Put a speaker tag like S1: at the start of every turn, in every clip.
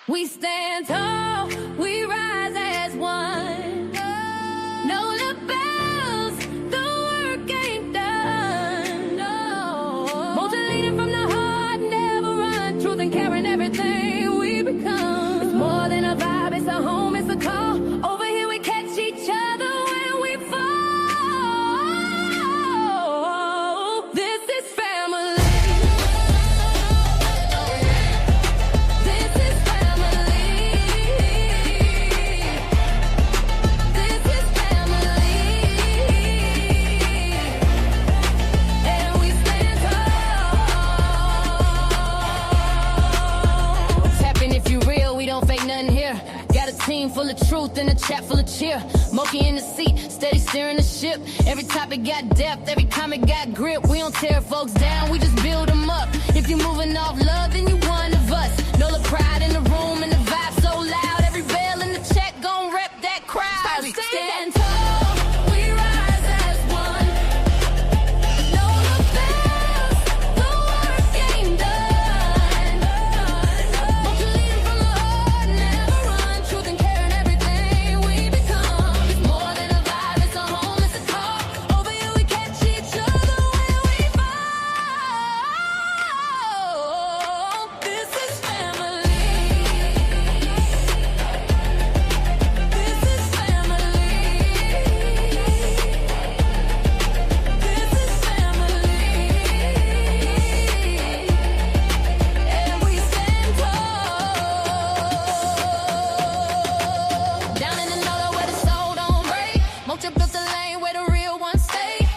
S1: We stand tall, we rise as one. No labels, the work ain't done. No. Motivated from the heart, never run. Truth and care in everything we become. It's more than a vibe, it's a home, it's a call. Over here we catch each other when we fall. This is family. This is family. This is family. And we stand tall. Tapping if you real, we don't fake nothing here. Got a team full of truth and a chat full of cheer. MOCA in the seat, steady steering the ship. Every topic got depth, every comment got grip. We don't tear folks down, we just build them up. If you're moving off love, then you one of us. No the pride in the room and the vibe so loud. Every bell in the check gon' rep that crowd. We stand tall, we rise as one. No labels, the work ain't done. Won't you lead from the heart, never run. Truth and care in everything we become. It's more than a vibe, it's a home, it's a call. Over here we catch each other when we fall. This is family. This is family. This is family. And we stand tall. Down in the know where the soul don't break. MOCA built the lane where the real ones stay.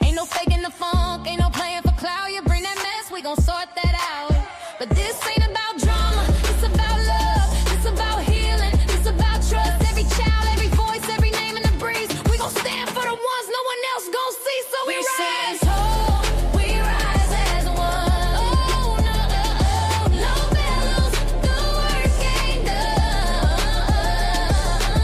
S1: Ain't no faking the funk, ain't no playing for clout. You bring that mess, we gon' sort that out. But this ain't about drama, it's about love. It's about healing, it's about trust. Every child, every voice, every name in the breeze. We gon' stand for the ones no one else gon' see. So we rise tall, we rise as one. Oh no, no bellows, the work ain't done.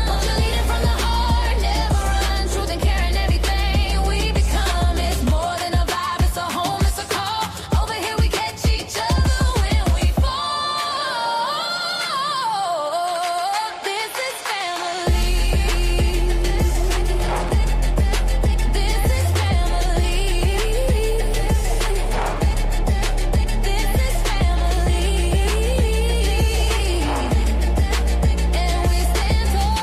S1: Won't you lead it from the heart, never run. Truth and care in everything we become. It's more than a vibe, it's a home, it's a call. Over here we catch each other when we fall. This is family. This is family. This is family. And we stand tall.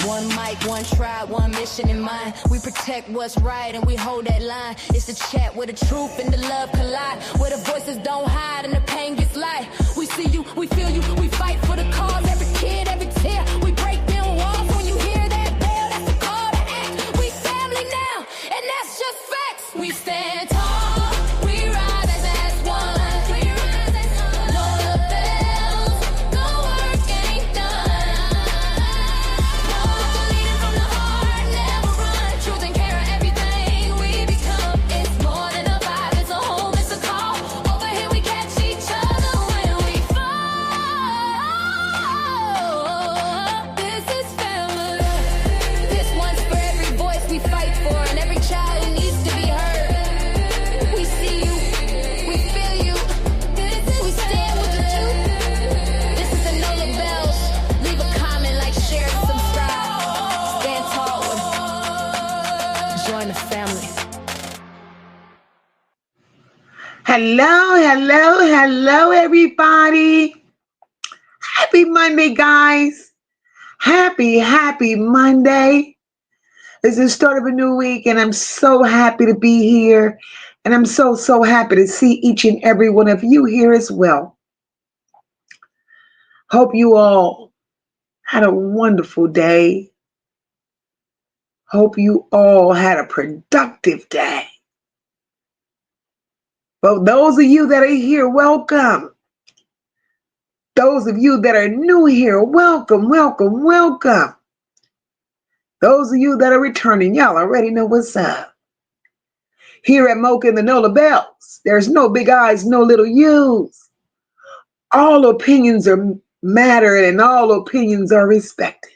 S1: One mic, one tribe, one mission in mind. We protect what's right and we hold that line. It's the chat where the truth and the love collide. Where the voices don't hide and the pain gets light. We see you, we feel you, we fight for the cause. Every kid, every tear, we break down walls. When you hear that bell, that's the call to act. We family now, and that's just facts. We stand tall, we rise as one. No labels, the work ain't done. Leading from the heart, never run. Truth and care in everything we become. It's more than a vibe, it's a home, it's a call. Over here we catch each other when we fall. This is family. This one's for every voice we fight for and every child who needs to be heard. We see you, we feel you. We stand with the truth. This is the No Labels. Leave a comment, like, share, subscribe. Stand tall. Join the family.
S2: Hello, hello, hello, everybody. Happy Monday, guys. Happy Monday. It's the start of a new week, and I'm so happy to be here. And I'm so happy to see each and every one of you here as well. Hope you all had a wonderful day. Hope you all had a productive day. But those of you that are here, welcome. Those of you that are new here, welcome, welcome, welcome. Those of you that are returning, y'all already know what's up. Here at MOCA and the No Labels, there's no big I's, no little U's. All opinions are matter and all opinions are respected.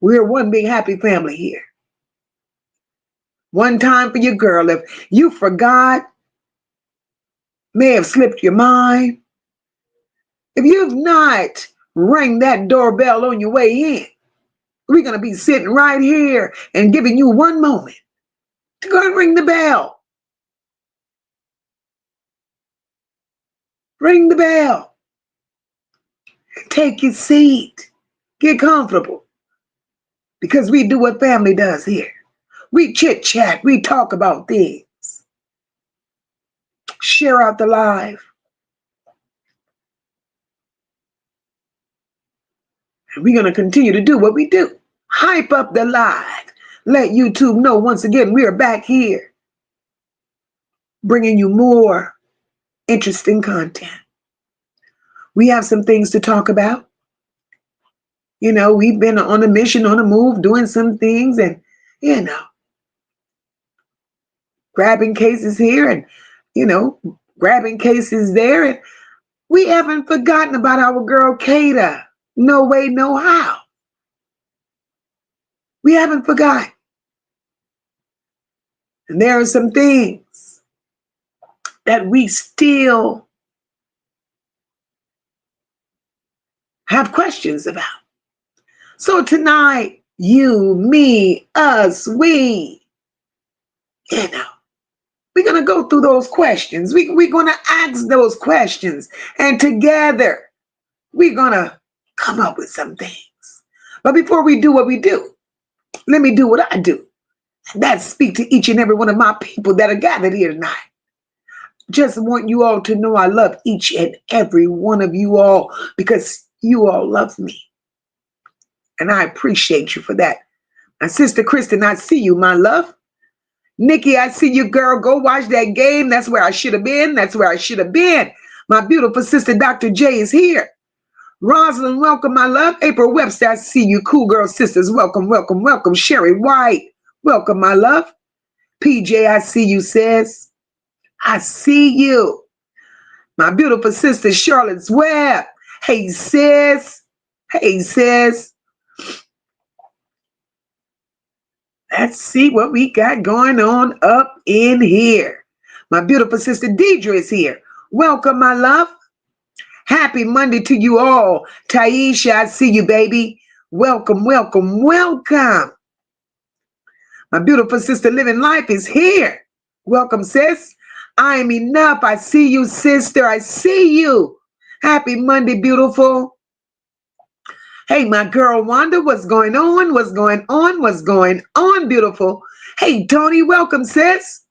S2: We're one big happy family here. One time for your girl. If you forgot, may have slipped your mind. If you've not rang that doorbell on your way in, we're going to be sitting right here and giving you one moment to go and ring the bell. Ring the bell. Take your seat. Get comfortable. Because we do what family does here. We chit chat. We talk about things. Share out the live. And we're going to continue to do what we do. Hype up the live. Let YouTube know once again we are back here bringing you more interesting content. We have some things to talk about. You know, we've been on a mission, on a move, doing some things and, you know, grabbing cases here and, you know, grabbing cases there. And we haven't forgotten about our girl, Kada. No way, no how. We haven't forgotten. And there are some things that we still have questions about. So tonight, you, me, us, we, you know, we're going to go through those questions. We're going to ask those questions. And together, we're going to come up with some things. But before we do what we do, let me do what I do. That's speak to each and every one of my people that are gathered here tonight. Just want you all to know I love each and every one of you all because you all love me. And I appreciate you for that. My sister Kristen, I see you, my love. Nikki, I see you, girl. Go watch that game. That's where I should have been. That's where I should have been. My beautiful sister, Dr. J, is here. Rosalind, welcome, my love. April Webster, I see you. Cool girl sisters, welcome, welcome, welcome. Sherry White, welcome, my love. PJ, I see you, sis. I see you. My beautiful sister, Charlotte's Web. Hey, sis. Hey, sis. Let's see what we got going on up in here. My beautiful sister Deidre is here. Welcome, my love. Happy Monday to you all. Taisha, I see you, baby. Welcome, welcome, welcome. My beautiful sister Living Life is here. Welcome, sis. I am enough. I see you, sister. I see you. Happy Monday, beautiful. Hey, my girl Wanda, what's going on? What's going on? What's going on, beautiful? Hey, Tony, welcome, sis.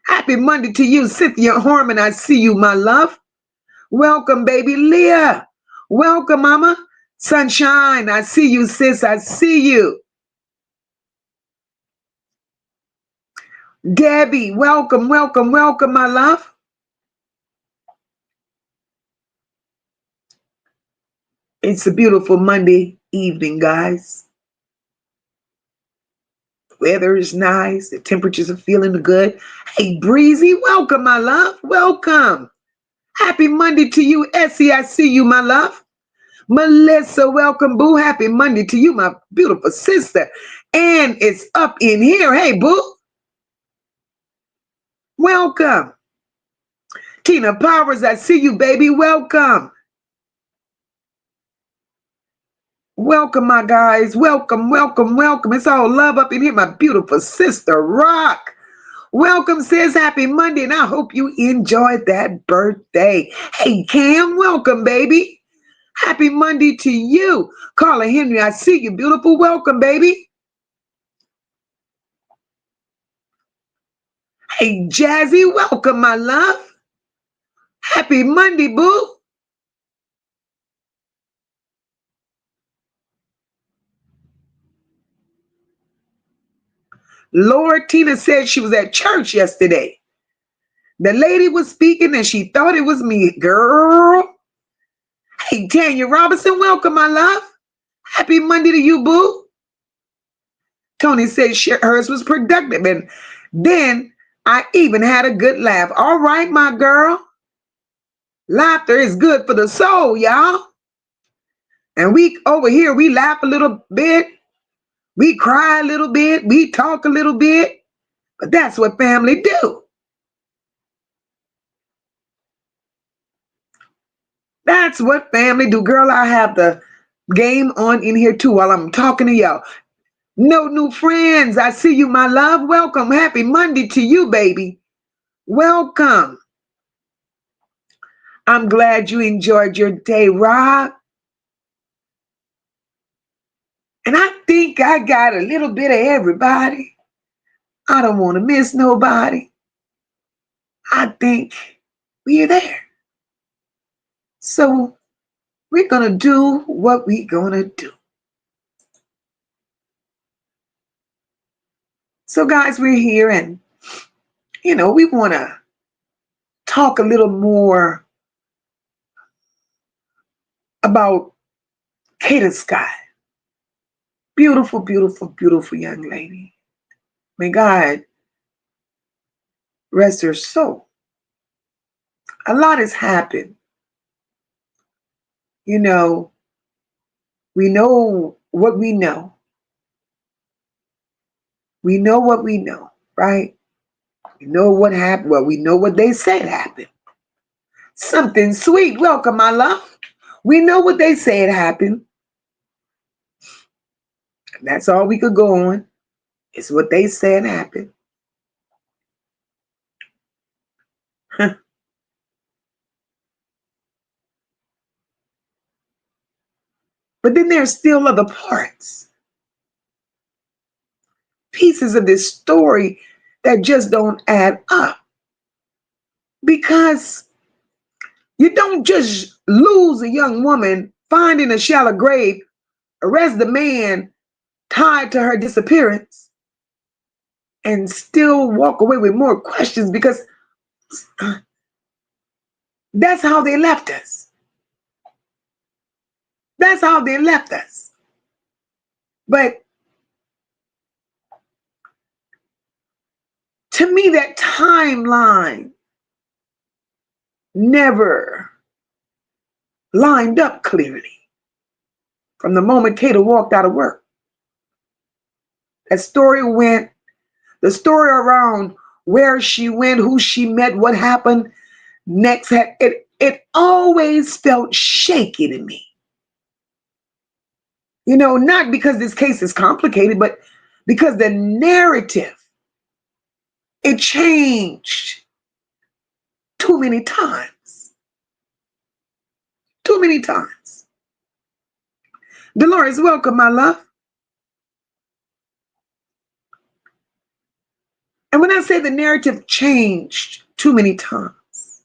S2: Happy Monday to you, Cynthia Harmon. I see you, my love. Welcome, baby Leah. Welcome, mama. Sunshine, I see you, sis. I see you. Debbie, welcome, welcome, welcome, my love. It's a beautiful Monday evening, guys. Weather is nice. The temperatures are feeling good. Hey, Breezy, welcome, my love. Welcome. Happy Monday to you, Essie. I see you, my love. Melissa, welcome, boo. Happy Monday to you, my beautiful sister. And it's up in here. Hey, boo. Welcome. Tina Powers, I see you, baby. Welcome. Welcome, my guys. Welcome, welcome, welcome. It's all love up in here, my beautiful sister, Rock. Welcome, sis. Happy Monday, and I hope you enjoyed that birthday. Hey, Cam, welcome, baby. Happy Monday to you. Carla Henry, I see you, beautiful. Welcome, baby. Hey, Jazzy, welcome, my love. Happy Monday, boo. Lord, Tina said she was at church yesterday. The lady was speaking and she thought it was me, girl. Hey, Tanya Robinson, welcome, my love. Happy Monday to you, boo. Tony said hers was productive, and then I even had a good laugh. All right, my girl. Laughter is good for the soul, y'all. And we over here, we laugh a little bit. We cry a little bit. We talk a little bit. But that's what family do. That's what family do. Girl, I have the game on in here too while I'm talking to y'all. No new friends. I see you, my love. Welcome. Happy Monday to you, baby. Welcome. I'm glad you enjoyed your day, Rob. And I think I got a little bit of everybody. I don't want to miss nobody. I think we're there. So we're going to do what we're going to do. So, guys, we're here and, we want to talk a little more about Kada Scott. Beautiful, beautiful, beautiful young lady. May God rest her soul. A lot has happened. We know what we know. We know what we know, right? We know what happened. Well, we know what they said happened. Something sweet. Welcome, my love. We know what they said happened. That's all we could go on. It's what they said happened. But then there's still other parts, pieces of this story that just don't add up. Because you don't just lose a young woman, find in a shallow grave, arrest the man tied to her disappearance, and still walk away with more questions because that's how they left us. That's how they left us. But to me, that timeline never lined up clearly from the moment Kada walked out of work. That story went, the story around where she went, who she met, what happened next, it always felt shaky to me. Not because this case is complicated, but because the narrative, it changed too many times. Too many times. Dolores, welcome, my love. And when I say the narrative changed too many times,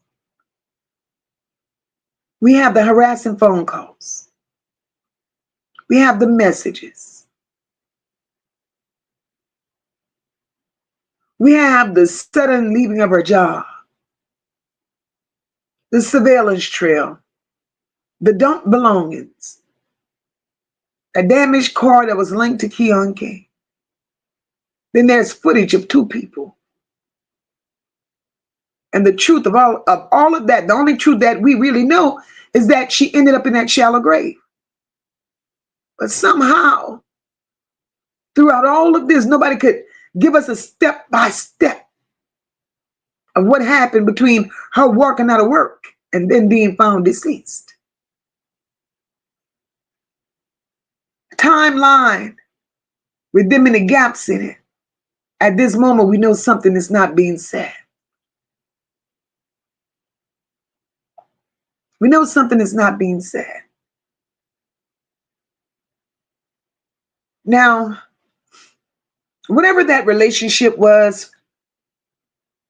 S2: we have the harassing phone calls. We have the messages. We have the sudden leaving of her job, the surveillance trail, the dumped belongings, a damaged car that was linked to Keon King. Then there's footage of two people. And the truth of all of that, the only truth that we really know is that she ended up in that shallow grave. But somehow, throughout all of this, nobody could give us a step-by-step of what happened between her walking out of work and then being found deceased. Timeline with them many gaps in it. At this moment, we know something is not being said. We know something is not being said. Now, whatever that relationship was,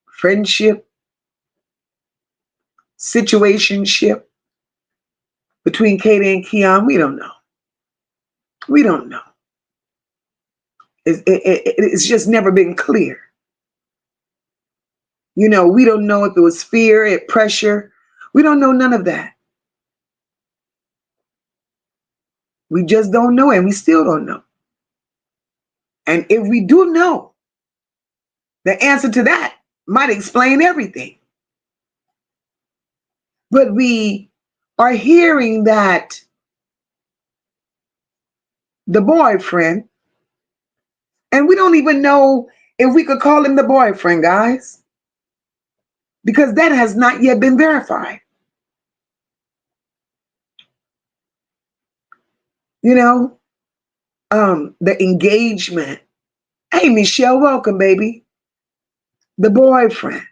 S2: friendship, situationship between Kada and Keon, we don't know. We don't know. It's just never been clear. We don't know if it was fear, pressure. We don't know none of that. We just don't know, and we still don't know. And if we do know, the answer to that might explain everything. But we are hearing that the boyfriend, and we don't even know if we could call him the boyfriend, guys, because that has not yet been verified. you know, the engagement. Hey, Michelle, welcome, baby. The boyfriend.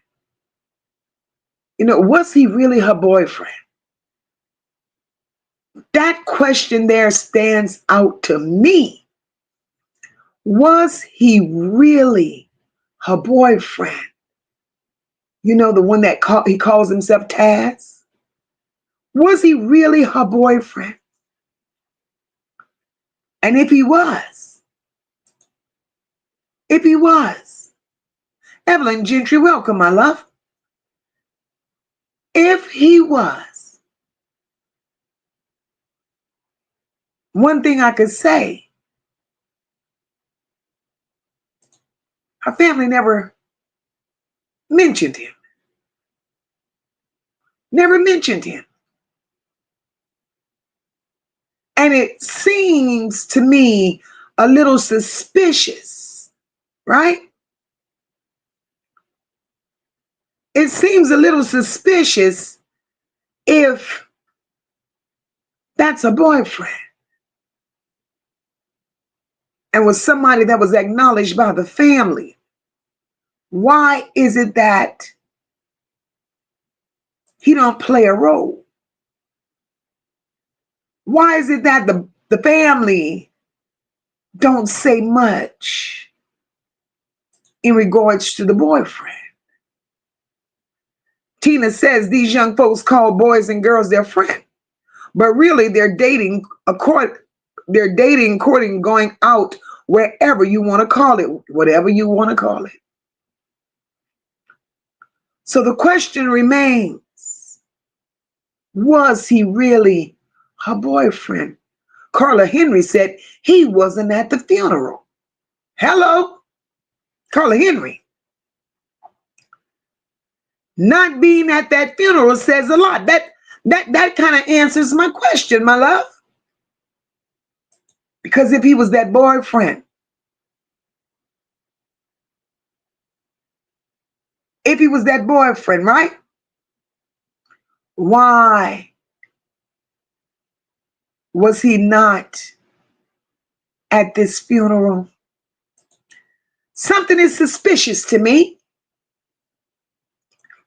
S2: Was he really her boyfriend? That question there stands out to me. Was he really her boyfriend? The one that he calls himself Taz? Was he really her boyfriend? And if he was, Evelyn Gentry, welcome, my love. If he was, one thing I could say, her family never mentioned him. Never mentioned him. And it seems to me a little suspicious, right? It seems a little suspicious if that's a boyfriend and was somebody that was acknowledged by the family. Why is it that he don't play a role? Why is it that the family don't say much in regards to the boyfriend? Tina says these young folks call boys and girls their friend, but really they're dating, courting, going out, wherever you want to call it, whatever you want to call it. So the question remains, was he really her boyfriend? Carla Henry said he wasn't at the funeral. Hello, Carla Henry. Not being at that funeral says a lot. That kind of answers my question, my love. Because if he was that boyfriend, right? Why was he not at this funeral? Something is suspicious to me.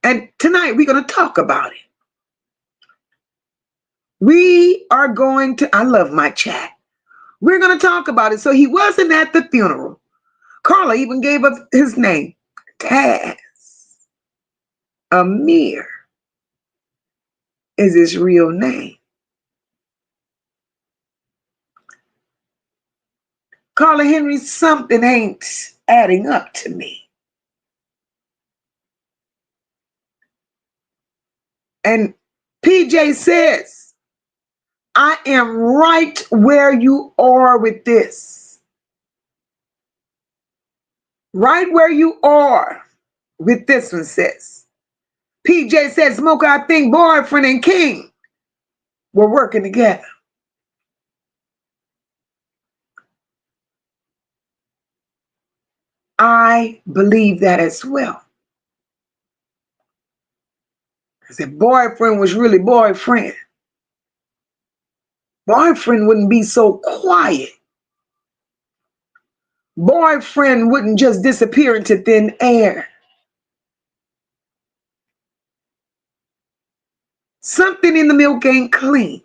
S2: And tonight we're going to talk about it. We are going to, I love my chat. We're going to talk about it. So he wasn't at the funeral. Carla even gave us his name, Taz. Amir is his real name. Carla Henry, something ain't adding up to me. And PJ says, I am right where you are with this. Right where you are with this one, sis. PJ says, MOCA, I think boyfriend and King were working together. I believe that as well. Because if boyfriend was really boyfriend wouldn't be so quiet. Boyfriend wouldn't just disappear into thin air. Something in the milk ain't clean.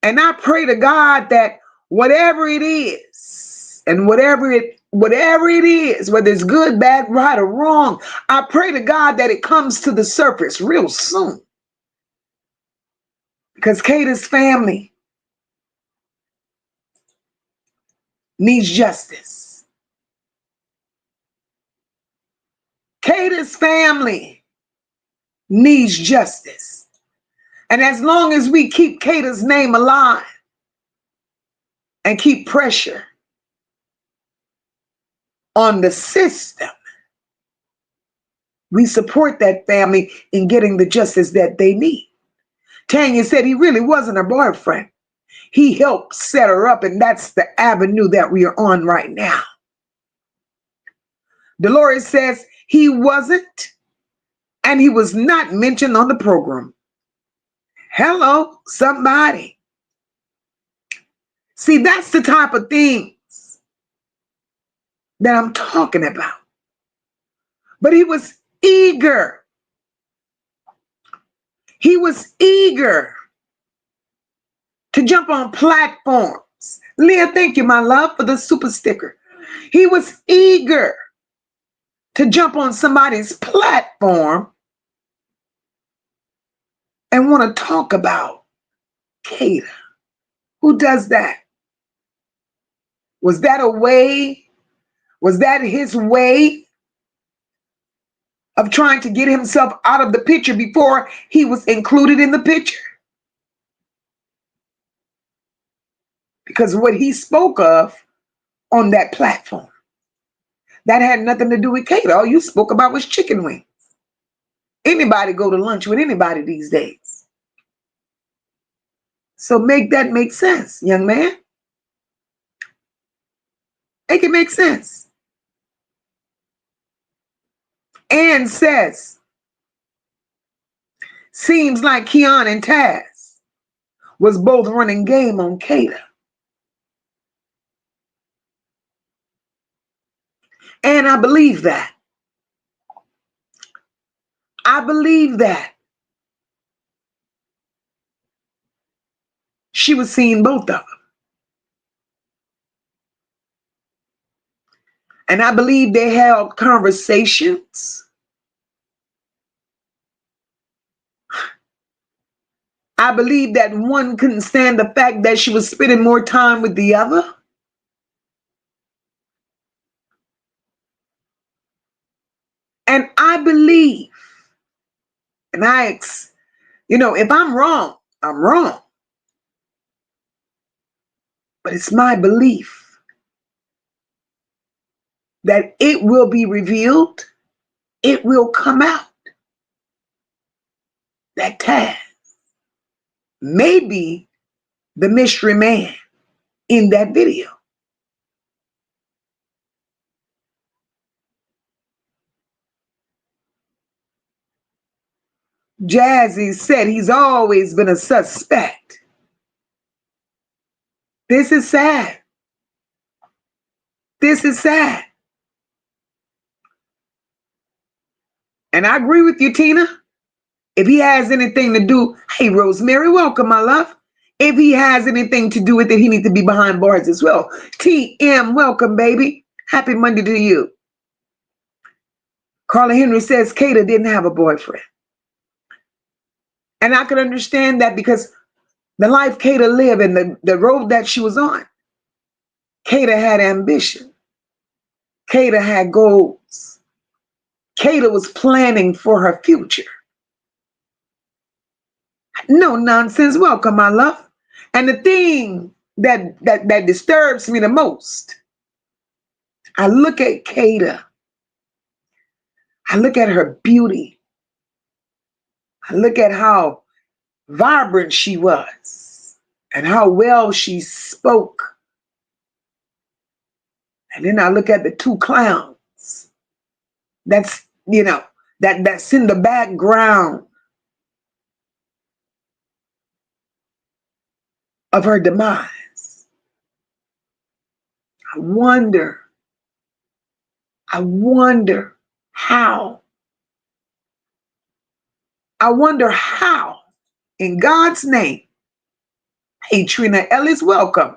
S2: And I pray to God that whatever it is, and whatever it is, whether it's good, bad, right, or wrong, I pray to God that it comes to the surface real soon. Because Kada's family needs justice. Kada's family needs justice. And as long as we keep Kada's name alive and keep pressure on the system, we support that family in getting the justice that they need. Tanya said he really wasn't her boyfriend. He helped set her up, and that's the avenue that we are on right now. Dolores says he wasn't, and he was not mentioned on the program. Hello, somebody. See, that's the type of things that I'm talking about. But he was eager. He was eager to jump on platforms. Leah, thank you, my love, for the super sticker. He was eager to jump on somebody's platform and want to talk about Kada. Who does that? Was that a way? Was that his way of trying to get himself out of the picture before he was included in the picture? Because what he spoke of on that platform, that had nothing to do with Kada. All you spoke about was chicken wings. Anybody go to lunch with anybody these days. So make that make sense, young man. Make it make sense. Ann says, seems like Keon and Taz was both running game on Kada. And I believe that. I believe that. She was seeing both of them. And I believe they held conversations. I believe that one couldn't stand the fact that she was spending more time with the other. And I believe, and if I'm wrong, I'm wrong. But it's my belief that it will be revealed, it will come out that Taz may be the mystery man in that video. Jazzy said he's always been a suspect. This is sad. This is sad. And I agree with you, Tina. If he has anything to do, hey, Rosemary, welcome, my love. If he has anything to do with it, he needs to be behind bars as well. TM, welcome, baby. Happy Monday to you. Carla Henry says Kada didn't have a boyfriend. And I can understand that because the life Kada lived and the road that she was on, Kada had ambition. Kada had goals. Kada was planning for her future. No nonsense. Welcome, my love. And the thing that disturbs me the most, I look at Kada. I look at her beauty. I look at how vibrant she was and how well she spoke. And then I look at the two clowns. That's in the background of her demise. I wonder how. I wonder how, in God's name. Hey, Trina Ellis, welcome.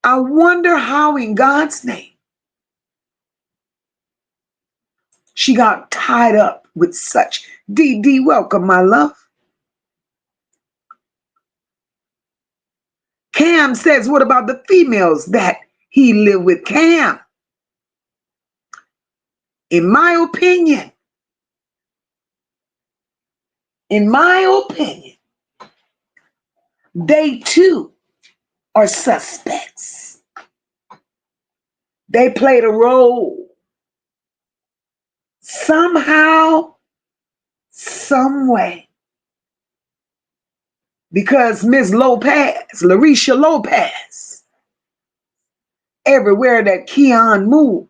S2: I wonder how, in God's name, she got tied up with such. DD, welcome, my love. Cam says, what about the females that he lived with? Cam, in my opinion, they too are suspects. They played a role somehow, some way. Because Miss Lopez, Larisha Lopez, everywhere that Keon moved,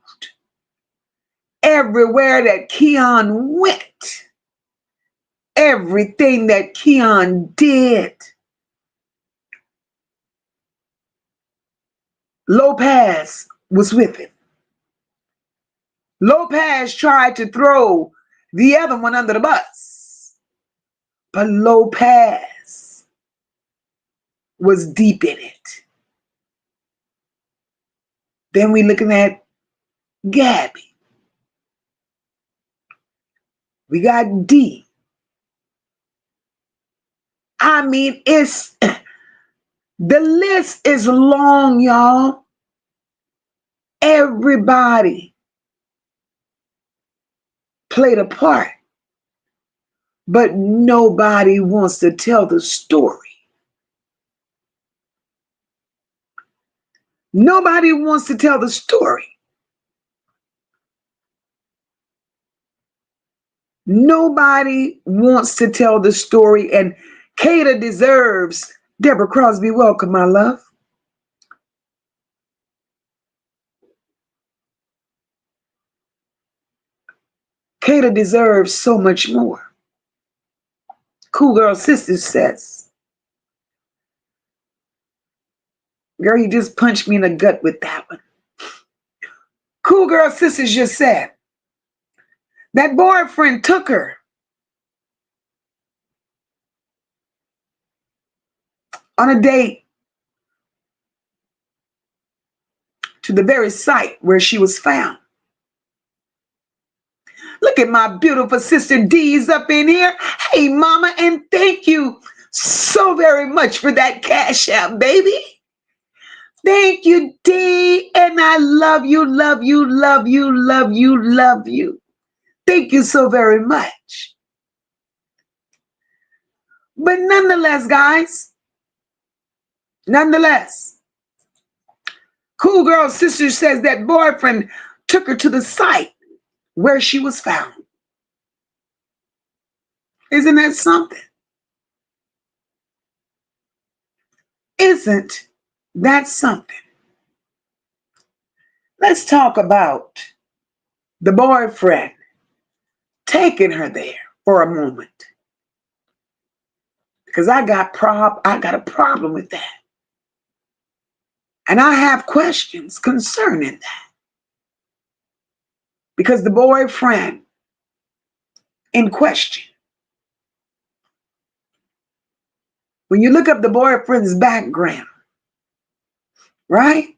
S2: everywhere that Keon went, everything that Keon did, Lopez was with him. Lopez tried to throw the other one under the bus, but Lopez was deep in it. Then we looking at Gabby. We got D. I mean, it's the list is long, y'all. Everybody played a part, but nobody wants to tell the story. Nobody wants to tell the story. Nobody wants to tell the story, and Kada deserves. Deborah Crosby, welcome, my love. Kada deserves so much more. Cool Girl Sisters says, girl, you just punched me in the gut with that one. Cool Girl Sisters just said, that boyfriend took her on a date to the very site where she was found. Look at my beautiful sister D's up in here. Hey, mama, and thank you so very much for that cash out, baby. Thank you, D, and I love you, love you, love you, love you, love you. Thank you so very much. But nonetheless, guys, nonetheless, Cool Girl Sister says that boyfriend took her to the site where she was found. Isn't that something? Isn't that something? Let's talk about the boyfriend taking her there for a moment. Because I got a problem with that. And I have questions concerning that. Because the boyfriend in question, when you look up the boyfriend's background, right?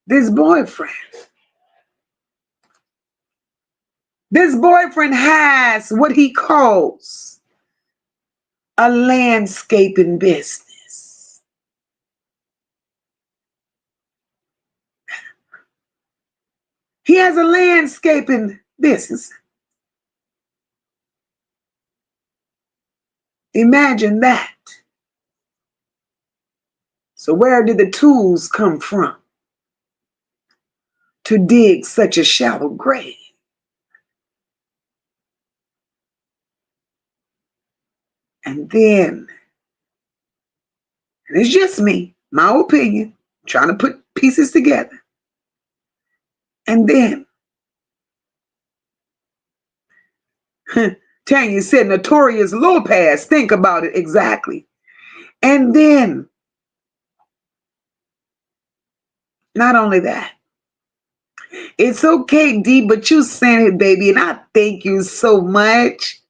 S2: This boyfriend has what he calls a landscaping business. He has a landscaping business. Imagine that. So where did the tools come from to dig such a shallow grave? And then, and it's just me, my opinion, trying to put pieces together. And then, Tanya said, Notorious Lopez, think about it exactly. And then, not only that, it's okay, D, but you sent it, baby, and I thank you so much.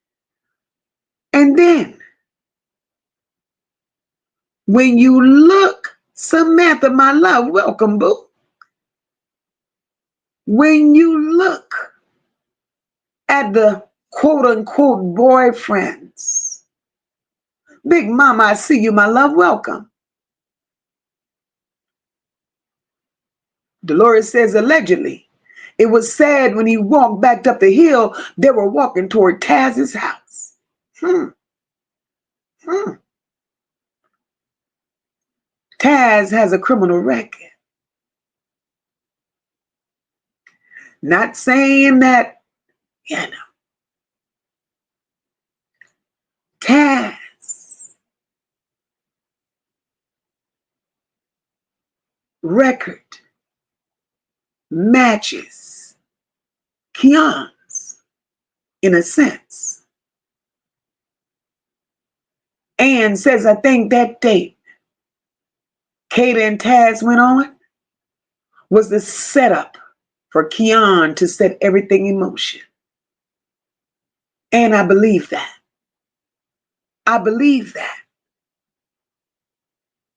S2: And then, when you look, Samantha, my love, welcome, boo. When you look at the quote-unquote boyfriends, Big Mama, I see you, my love, welcome. Dolores says, allegedly, it was said when he walked back up the hill, they were walking toward Taz's house. Taz has a criminal record. Not saying that, Taz record matches Keon's. in a sense. And says, I think that date Kada and Taz went on was the setup for Keon to set everything in motion. And I believe that. I believe that.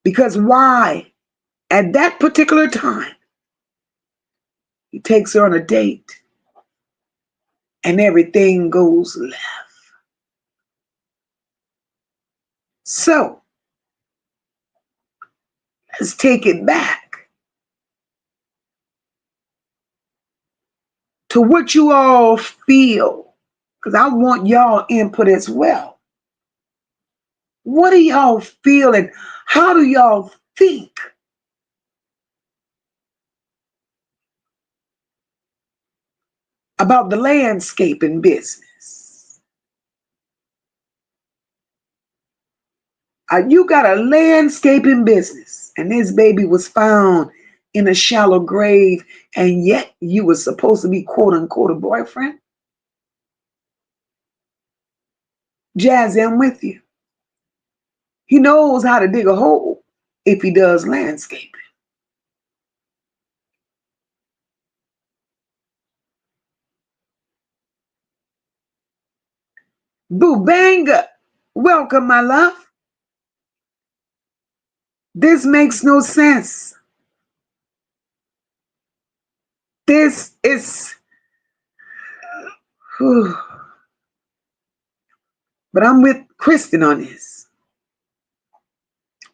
S2: Because why? At that particular time, he takes her on a date and everything goes left. So, let's take it back to what you all feel, because I want y'all input as well. What do y'all feel and how do y'all think about the landscaping business? You got a landscaping business and this baby was found in a shallow grave, and yet you were supposed to be quote unquote a boyfriend? Jazzy, I'm with you. He knows how to dig a hole if he does landscaping. Boo Banga, welcome, my love. This makes no sense. This is, whew. But I'm with Kristen on this.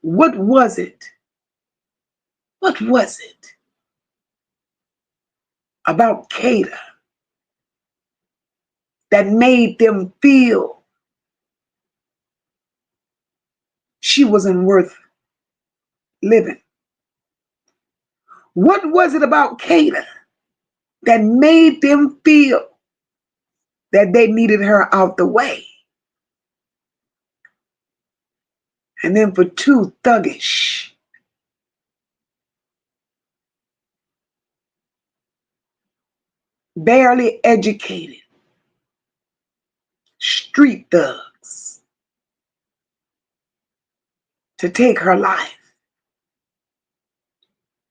S2: What was it? What was it about Kada that made them feel she wasn't worth living? What was it about Kada that made them feel that they needed her out the way? And then for two thuggish, barely educated street thugs to take her life.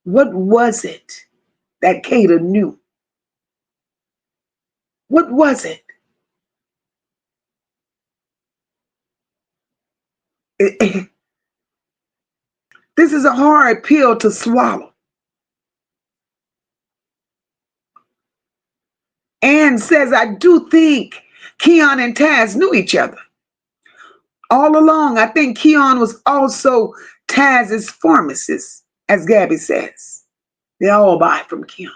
S2: What was it that Kada knew? What was it? This is a hard pill to swallow. Ann says, I do think Keon and Taz knew each other. All along, I think Keon was also Taz's pharmacist, as Gabby says. They all buy from Keon.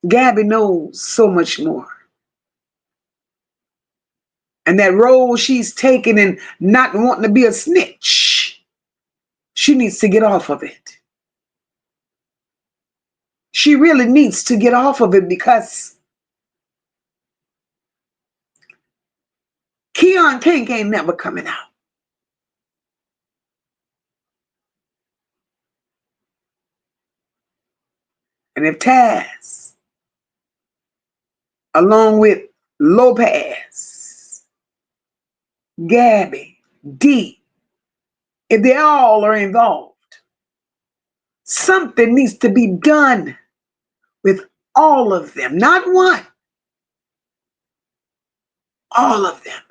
S2: Gabby knows so much more. And that role she's taken in not wanting to be a snitch, she needs to get off of it. She really needs to get off of it because Keon King ain't never coming out. And if Taz, along with Lopez, Gabby, D, if they all are involved, something needs to be done with all of them. Not one, all of them.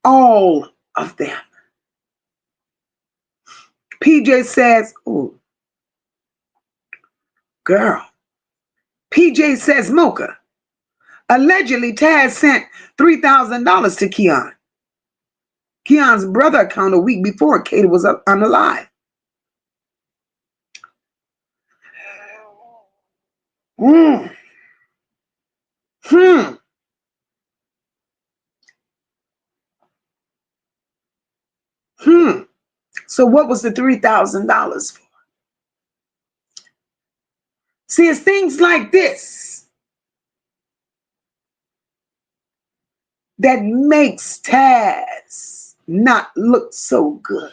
S2: All of them. PJ says, oh, girl. PJ says, MOCA, allegedly Taz sent $3,000 to Keon. Keon's brother account a week before Kada was unalive. Hmm. So what was the $3,000 for? See, it's things like this that makes Taz not look so good.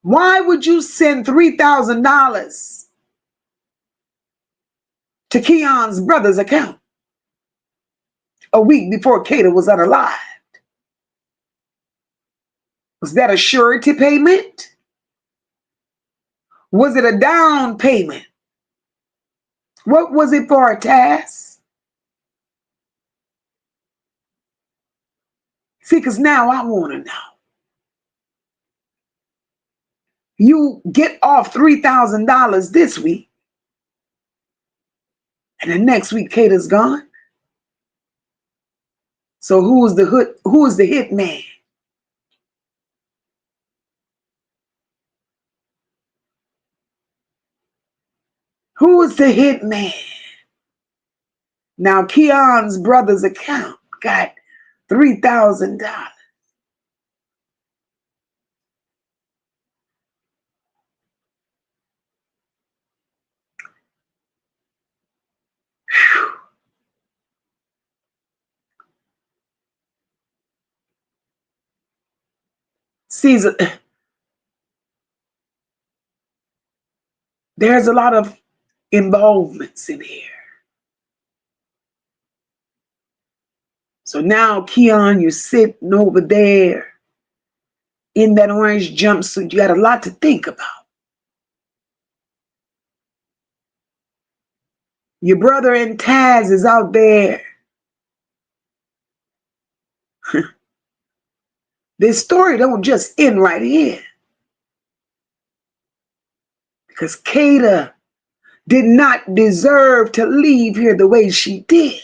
S2: Why would you send $3,000 to Keon's brother's account a week before Kada was unalived? Was that a surety payment? Was it a down payment? What was it for a task? See, because now I want to know. You get off $3,000 this week, and the next week Kada's gone. So who's the hit man? Who is the hit man? Now Keon's brother's account got $3,000. Caesar, there's a lot of involvements in here. So now, Keon, you're sitting over there in that orange jumpsuit. You got a lot to think about. Your brother in Taz is out there. This story don't just end right here. Because Kada did not deserve to leave here the way she did.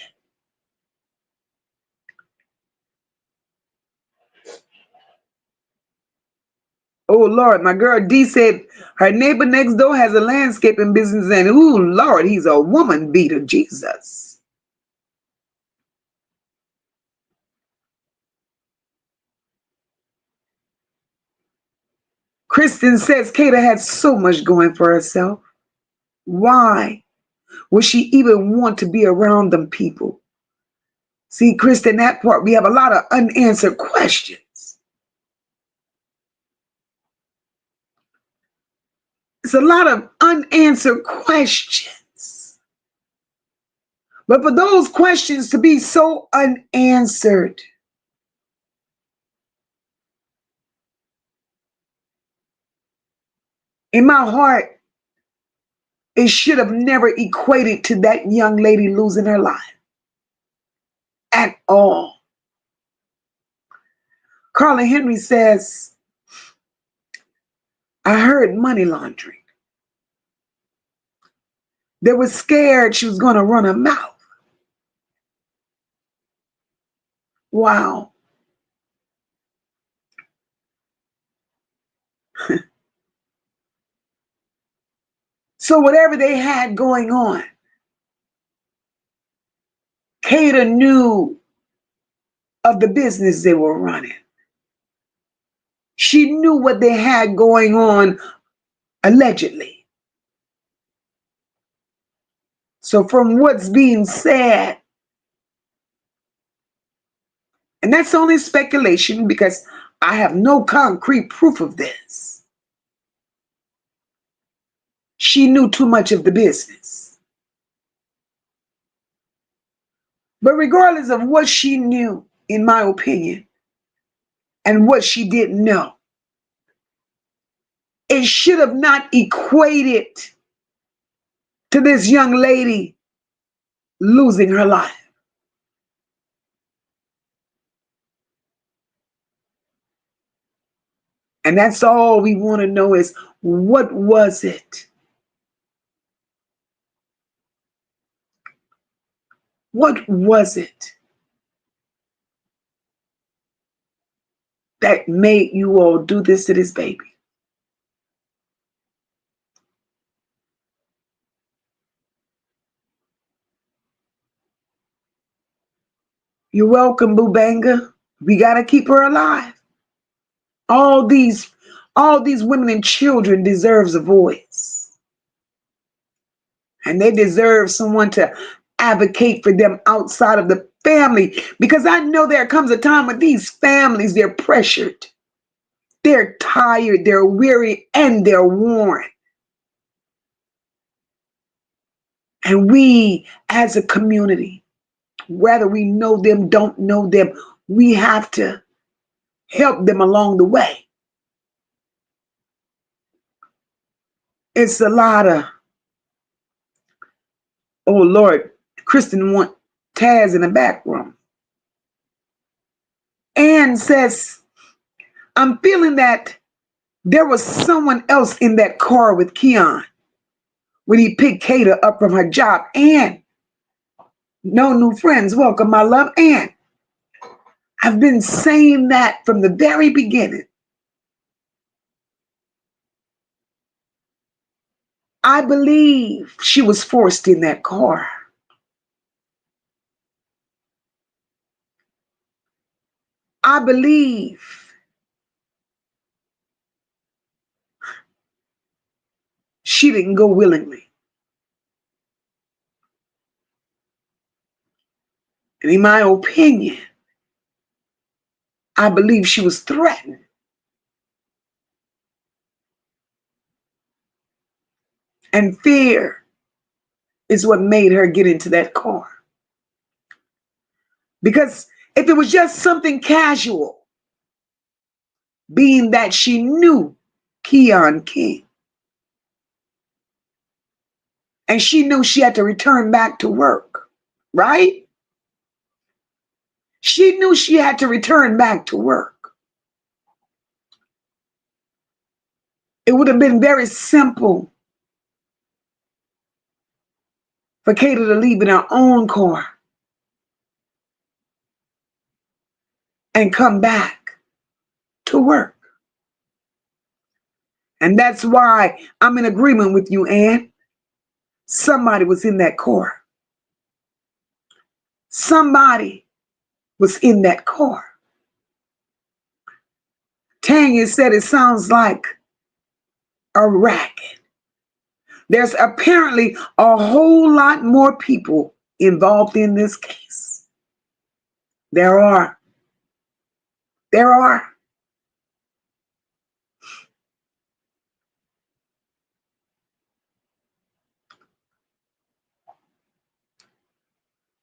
S2: Oh, Lord, my girl D said her neighbor next door has a landscaping business, and oh, Lord, he's a woman beater, Jesus. Kristen says Kada had so much going for herself. Why would she even want to be around them people? See, Kristen, that part, we have a lot of unanswered questions. It's a lot of unanswered questions. But for those questions to be so unanswered, in my heart, it should have never equated to that young lady losing her life at all. Carla Henry says, I heard money laundering. They were scared she was going to run her mouth. Wow. So whatever they had going on, Kada knew of the business they were running. She knew what they had going on, allegedly. So from what's being said, and that's only speculation because I have no concrete proof of this, she knew too much of the business. But regardless of what she knew, in my opinion, and what she didn't know, it should have not equated to this young lady losing her life. And that's all we want to know is, what was it? What was it that made you all do this to this baby? You're welcome, Boo Banga. We got to keep her alive. All these women and children deserves a voice. And they deserve someone to advocate for them outside of the family. Because I know there comes a time when these families, they're pressured. They're tired, they're weary, and they're worn. And we as a community, whether we know them, don't know them, we have to help them along the way. It's a lot of, oh Lord, Kristen want Taz in the back room. Ann says, I'm feeling that there was someone else in that car with Keon when he picked Kada up from her job. Ann, no new friends, welcome, my love. Ann, I've been saying that from the very beginning. I believe she was forced in that car. I believe she didn't go willingly. And in my opinion, I believe she was threatened. And fear is what made her get into that car. Because if it was just something casual, being that she knew Keon King, and she knew she had to return back to work, right? She knew she had to return back to work. It would have been very simple for Kada to leave in her own car and come back to work. And that's why I'm in agreement with you, Ann. Somebody was in that car. Somebody was in that car. Tanya said it sounds like a racket. There's apparently a whole lot more people involved in this case. There are. There are.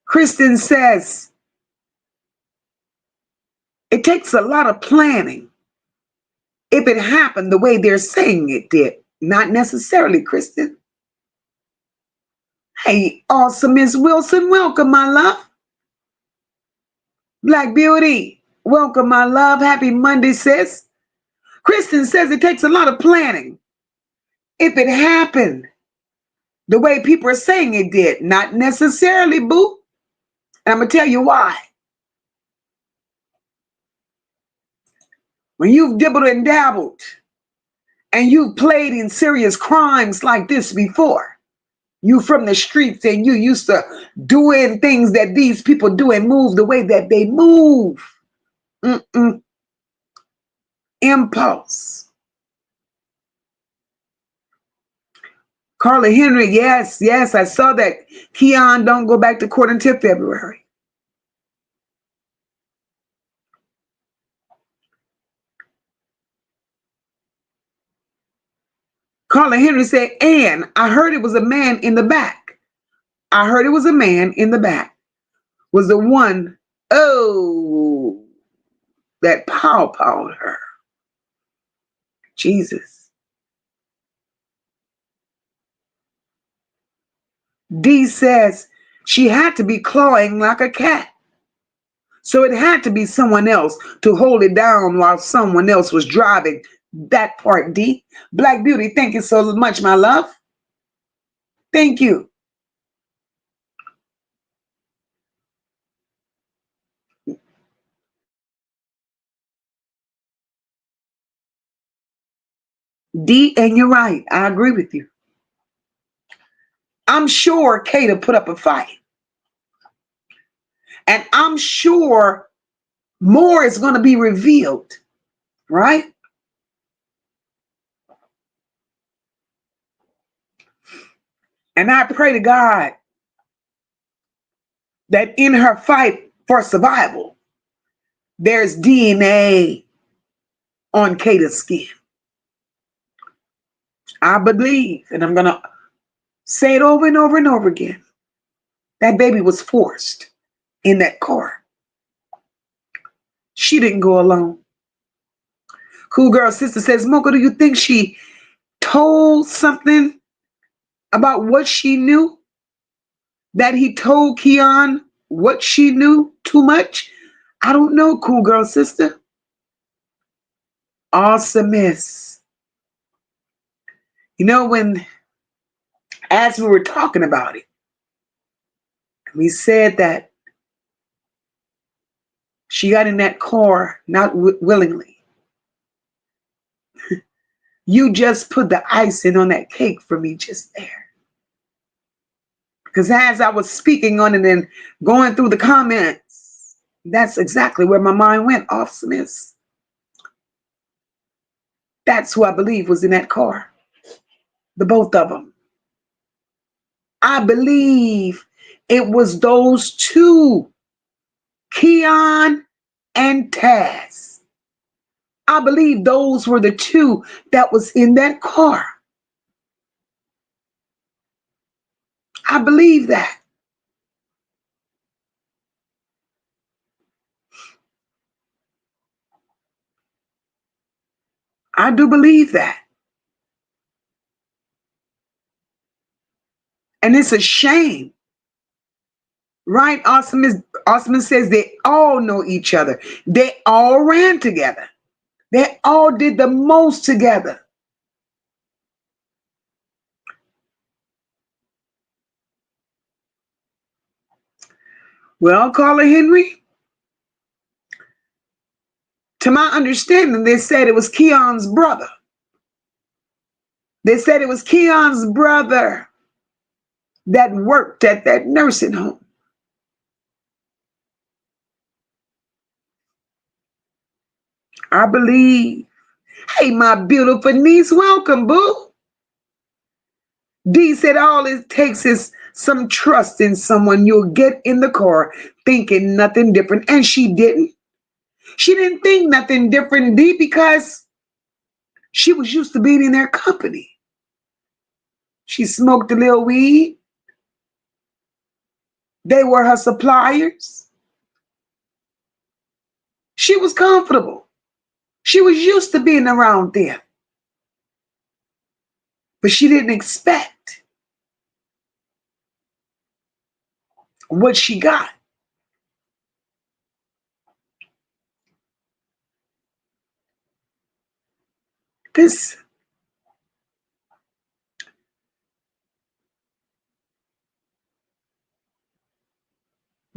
S2: Kristen says it takes a lot of planning if it happened the way they're saying it did. Not necessarily, Kristen. Hey, awesome Miss Wilson, welcome, my love. Black Beauty, welcome, my love. Happy Monday, sis. Kristen says it takes a lot of planning if it happened the way people are saying it did. Not necessarily, boo. And I'm going to tell you why. When you've dibbled and dabbled and you've played in serious crimes like this before, you from the streets and you used to doing things that these people do and move the way that they move. Impulse. Carla Henry, yes, I saw that. Keon don't go back to court until February. Carla Henry said, and I heard it was a man in the back. I heard it was a man in the back. Was the one, oh, that pow-powed her. Jesus. D says she had to be clawing like a cat. So it had to be someone else to hold it down while someone else was driving. That part, D. Black Beauty, thank you so much, my love. Thank you. D, and you're right. I agree with you. I'm sure Kada put up a fight. And I'm sure more is going to be revealed, right? And I pray to God that in her fight for survival, there's DNA on Kada's skin. I believe, and I'm going to say it over and over and over again, that baby was forced in that car. She didn't go alone. Cool Girl Sister says, Mocha, do you think she told something about what she knew? That he told Keon what she knew too much? I don't know, Cool Girl Sister. Awesomeness. You know, as we were talking about it, we said that she got in that car not willingly. You just put the icing on that cake for me just there. Because as I was speaking on it and going through the comments, that's exactly where my mind went. Awesomeness. That's who I believe was in that car. The both of them. I believe it was those two, Keon and Taz. I believe those were the two that was in that car. I believe that. I do believe that. And it's a shame. Right? Awesome says they all know each other. They all ran together. They all did the most together. Well, Carla Henry, to my understanding, they said it was Keon's brother. They said it was Keon's brother that worked at that nursing home. I believe. Hey, my beautiful niece, welcome, boo. D said all it takes is some trust in someone. You'll get in the car thinking nothing different. And she didn't. She didn't think nothing different, D, because she was used to being in their company. She smoked a little weed. They were her suppliers. She was comfortable. She was used to being around them. But she didn't expect what she got. This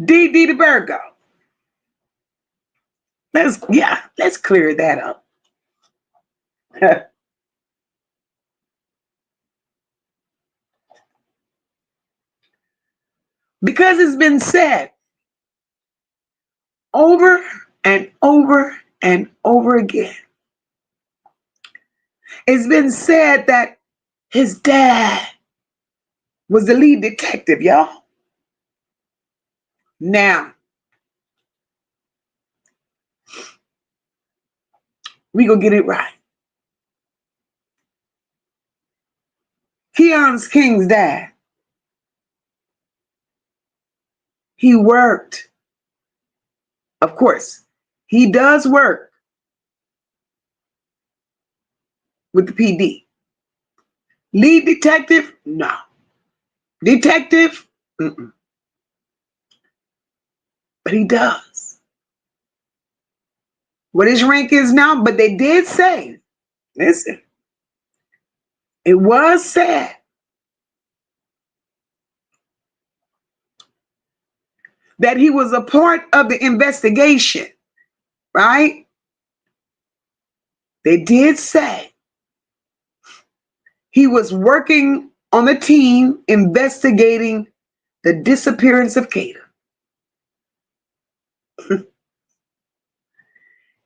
S2: DD the Virgo. Let's clear that up. Because it's been said over and over and over again. It's been said that his dad was the lead detective, y'all. Now, we gonna get it right. Keon King's dad, he worked. Of course, he does work with the PD. Lead detective? No. Detective? Mm-mm. But he does. What his rank is now, but they did say, listen, it was said that he was a part of the investigation, right? They did say he was working on the team investigating the disappearance of Kada.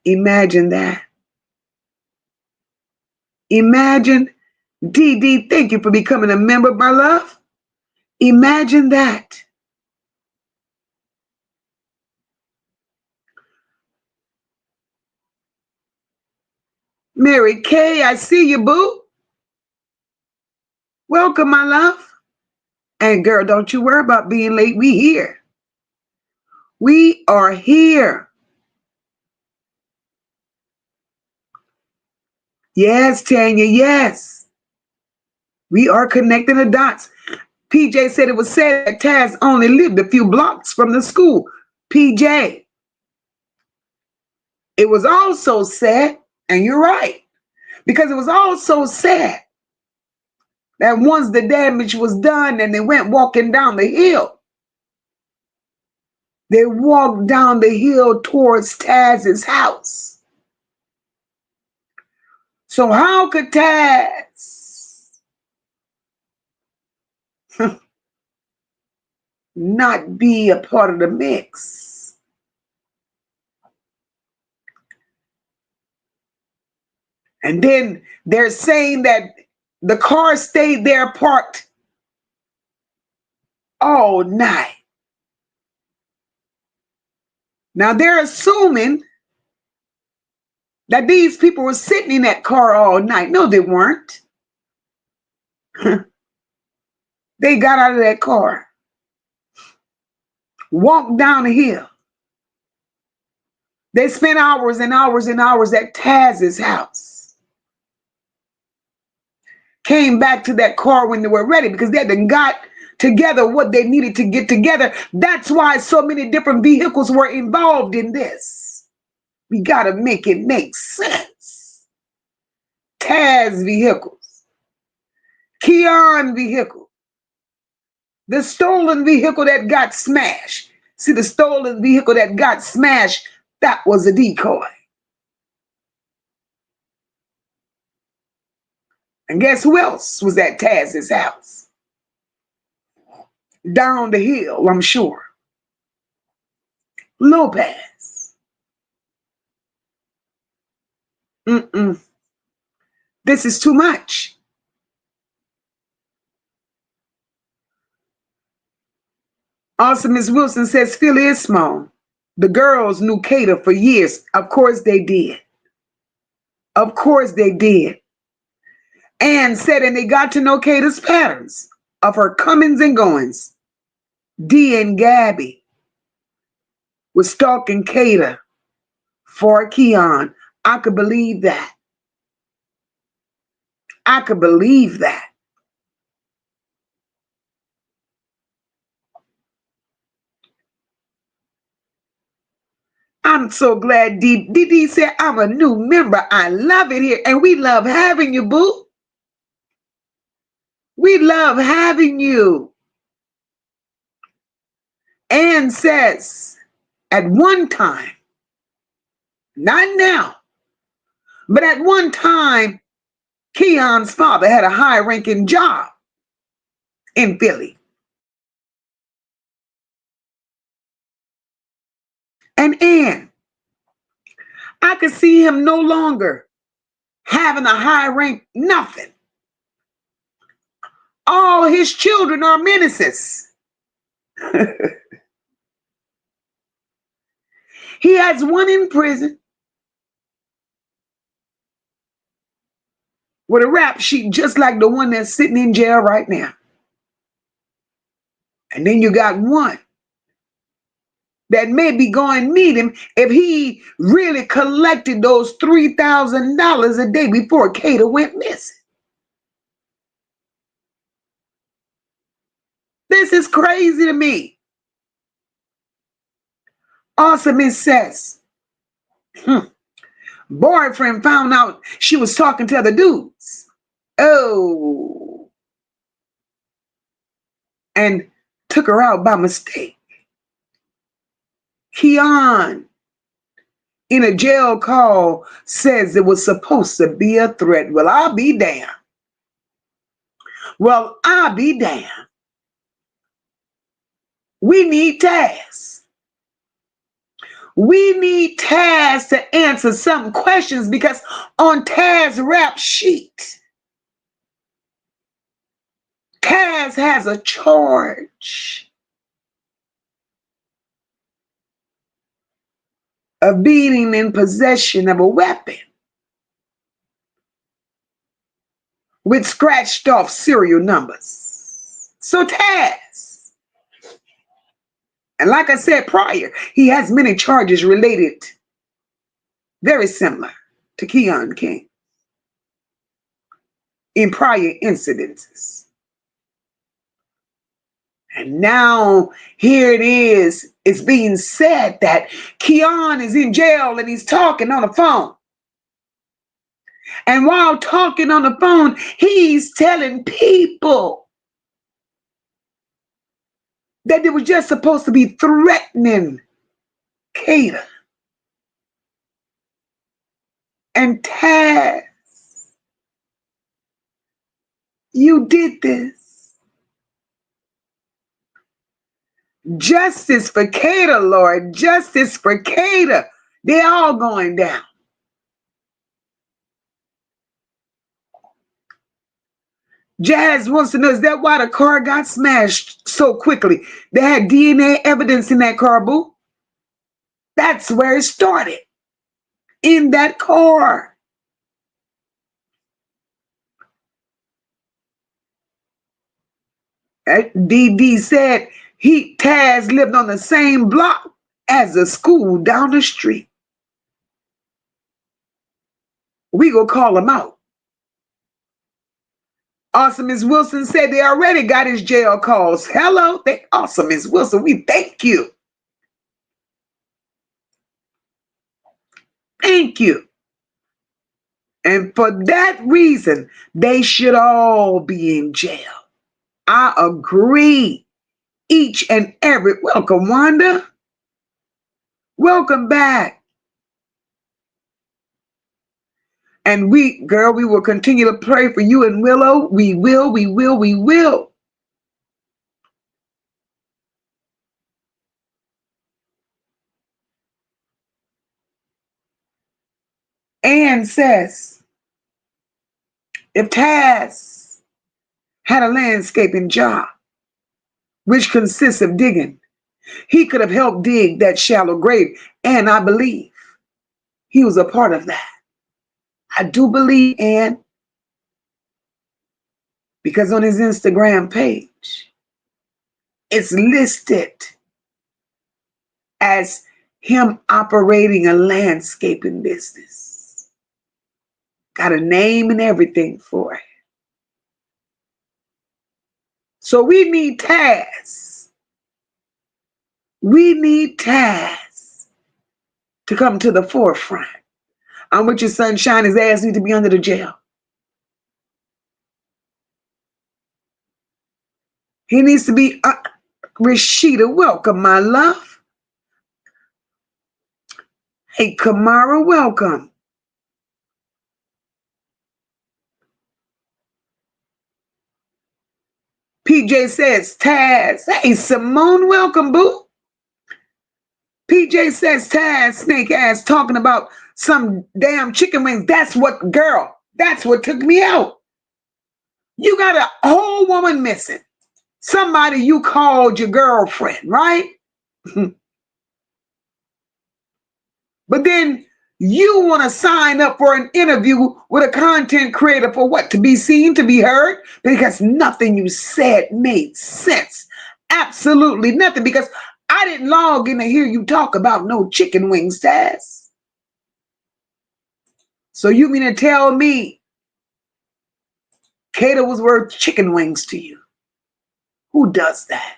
S2: Imagine that. Imagine, DD, thank you for becoming a member, my love. Imagine that. Mary Kay, I see you, boo. Welcome, my love. And girl, don't you worry about being late. We here. We are here. Yes, Tanya, yes. We are connecting the dots. PJ said it was said that Taz only lived a few blocks from the school. PJ, it was also said, and you're right, because it was also said that once the damage was done and they went walking down the hill, they walked down the hill towards Taz's house. So how could Taz not be a part of the mix? And then they're saying that the car stayed there parked all night. Now they're assuming that these people were sitting in that car all night. No, they weren't. They got out of that car, walked down the hill. They spent hours and hours and hours at Taz's house. Came back to that car when they were ready because they hadn't got together what they needed to get together. That's why so many different vehicles were involved in this. We got to make it make sense. Taz vehicles, Keon vehicle, the stolen vehicle that got smashed. See, the stolen vehicle that got smashed, that was a decoy. And guess who else was at Taz's house? Down the hill, I'm sure. Lopez. Mm-mm. This is too much. Also, Ms. Wilson says Philly is small. The girls knew Kada for years. Of course they did. Of course they did. And said, and they got to know Kada's patterns of her comings and goings. Dee and Gabby was stalking Kada for Keon. I could believe that. I could believe that. I'm so glad Dee said, I'm a new member. I love it here. And we love having you, boo. We love having you. Ann says, at one time, not now, but at one time, Keon's father had a high-ranking job in Philly. And Ann, I could see him no longer having a high rank, nothing. All his children are menaces. He has one in prison with a rap sheet just like the one that's sitting in jail right now. And then you got one that may be going to meet him if he really collected those $3,000 a day before Kada went missing. This is crazy to me. Awesome, it says, boyfriend found out she was talking to other dudes. Oh. And took her out by mistake. Keon, in a jail call, says it was supposed to be a threat. Well, I'll be damned. Well, I'll be damned. We need Taz. We need Taz to answer some questions because on Taz's rap sheet, Taz has a charge of being in possession of a weapon. with scratched off serial numbers. So Taz, and like I said prior, he has many charges related, very similar to Keon King in prior incidences. And now here it is. It's being said that Keon is in jail and he's talking on the phone. And while talking on the phone, he's telling people that they were just supposed to be threatening Kada and Taz. You did this. Justice for Kada, Lord. Justice for Kada. They're all going down. Jazz wants to know, is that why the car got smashed so quickly? They had DNA evidence in that car, boo. That's where it started. In that car. DD said Taz lived on the same block as the school down the street. We gonna call him out. Awesome Miss Wilson said they already got his jail calls. Hello, awesome Miss Wilson. We thank you. Thank you. And for that reason, they should all be in jail. I agree. Each and every. Welcome, Wanda. Welcome back. And we will continue to pray for you and Willow. We will. Ann says, if Taz had a landscaping job, which consists of digging, he could have helped dig that shallow grave. And I believe he was a part of that. I do believe, Ann, because on his Instagram page, it's listed as him operating a landscaping business. Got a name and everything for it. So we need Taz. We need Taz to come to the forefront. I'm with your sunshine. His ass need to be under the jail. He needs to be. Rashida, welcome, my love. Hey, Kamara, welcome. PJ says, Taz. Hey, Simone, welcome, boo. PJ says, Taz, snake ass, talking about some damn chicken wings. That's what took me out. You got a whole woman missing. Somebody you called your girlfriend, right? But then you want to sign up for an interview with a content creator for what? To be seen, to be heard? Because nothing you said made sense. Absolutely nothing. Because I didn't log in to hear you talk about no chicken wings, Taz. So you mean to tell me Kada was worth chicken wings to you? Who does that?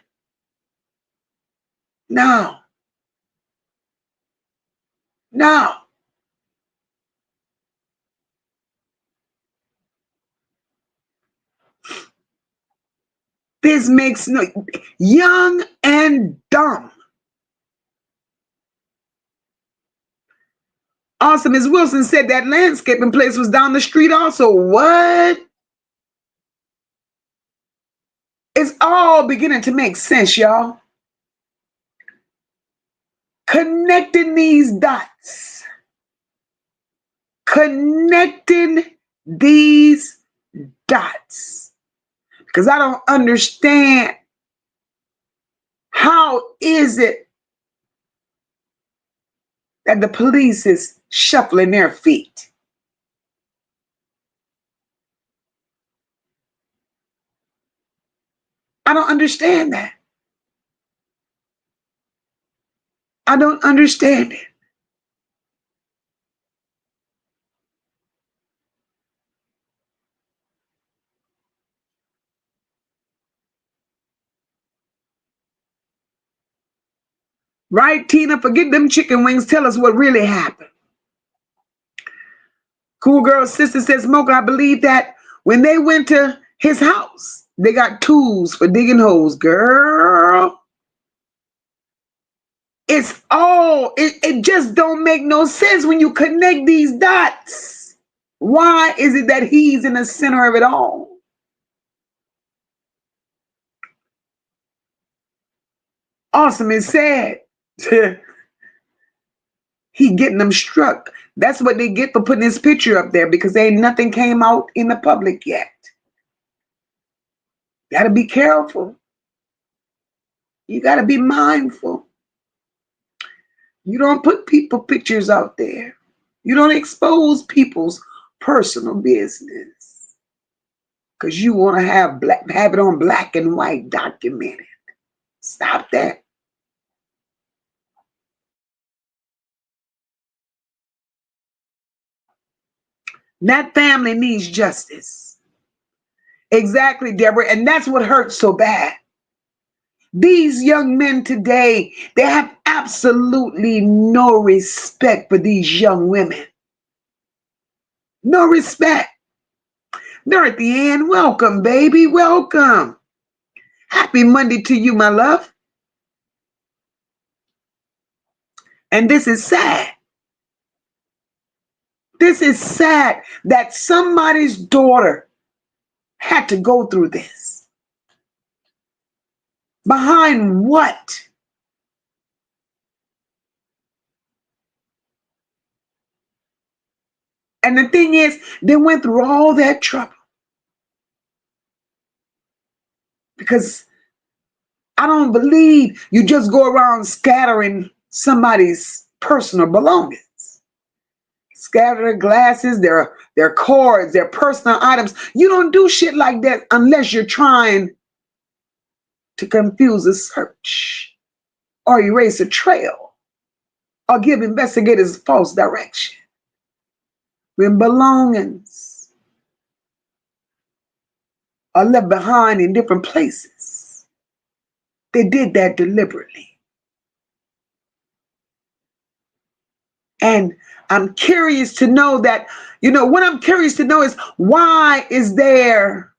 S2: No. This makes no. Young and dumb. Awesome as Wilson said that landscaping place was down the street also. What? It's all beginning to make sense, y'all. Connecting these dots. Connecting these dots. Because I don't understand, how is it that the police is shuffling their feet? I don't understand that. I don't understand it. Right, Tina? Forget them chicken wings. Tell us what really happened. Cool Girl Sister says, Mocha, I believe that when they went to his house, they got tools for digging holes. Girl, it just don't make no sense when you connect these dots. Why is it that he's in the center of it all? Awesome is sad. He getting them struck. That's what they get for putting his picture up there, because ain't nothing came out in the public yet. Gotta be careful. You gotta be mindful. You don't put people pictures out there. You don't expose people's personal business because you want to have it on black and white documented. Stop that. That family needs justice. Exactly, Deborah. And that's what hurts so bad. These young men today, they have absolutely no respect for these young women. No respect. They're at the end. Welcome, baby. Welcome. Happy Monday to you, my love. And this is sad. This is sad that somebody's daughter had to go through this. Behind what? And the thing is, they went through all that trouble because I don't believe you just go around scattering somebody's personal belongings. Scatter their glasses, their cords, their personal items. You don't do shit like that unless you're trying to confuse a search or erase a trail or give investigators false direction. When belongings are left behind in different places, they did that deliberately. And I'm curious to know that, what I'm curious to know is, why is there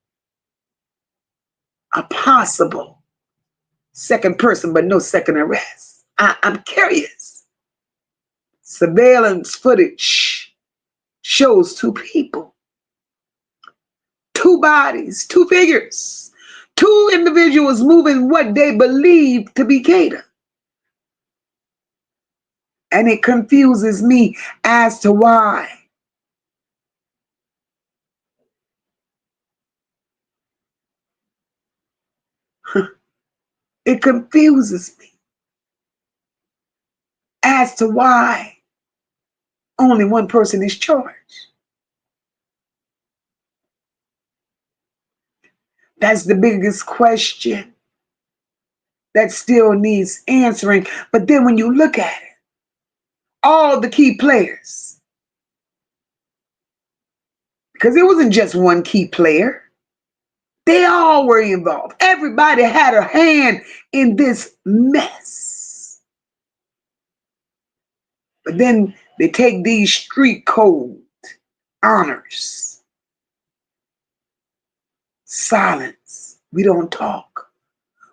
S2: a possible second person but no second arrest? I'm curious. Surveillance footage shows two people, two bodies, two figures, two individuals moving what they believe to be Kada. And it confuses me as to why. It confuses me as to why only one person is charged. That's the biggest question that still needs answering. But then when you look at it, all the key players, because it wasn't just one key player, they all were involved. Everybody had a hand in this mess. But then they take these street code honors. Silence. We don't talk.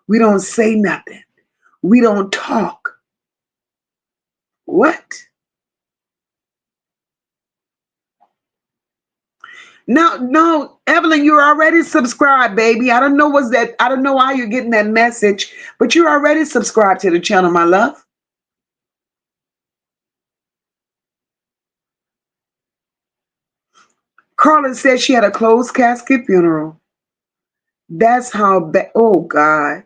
S2: We don't say nothing. We don't talk. What? No, Evelyn, you're already subscribed, baby. I don't know why you're getting that message, but you're already subscribed to the channel, my love. Carla said she had a closed casket funeral. That's how bad. Oh, God.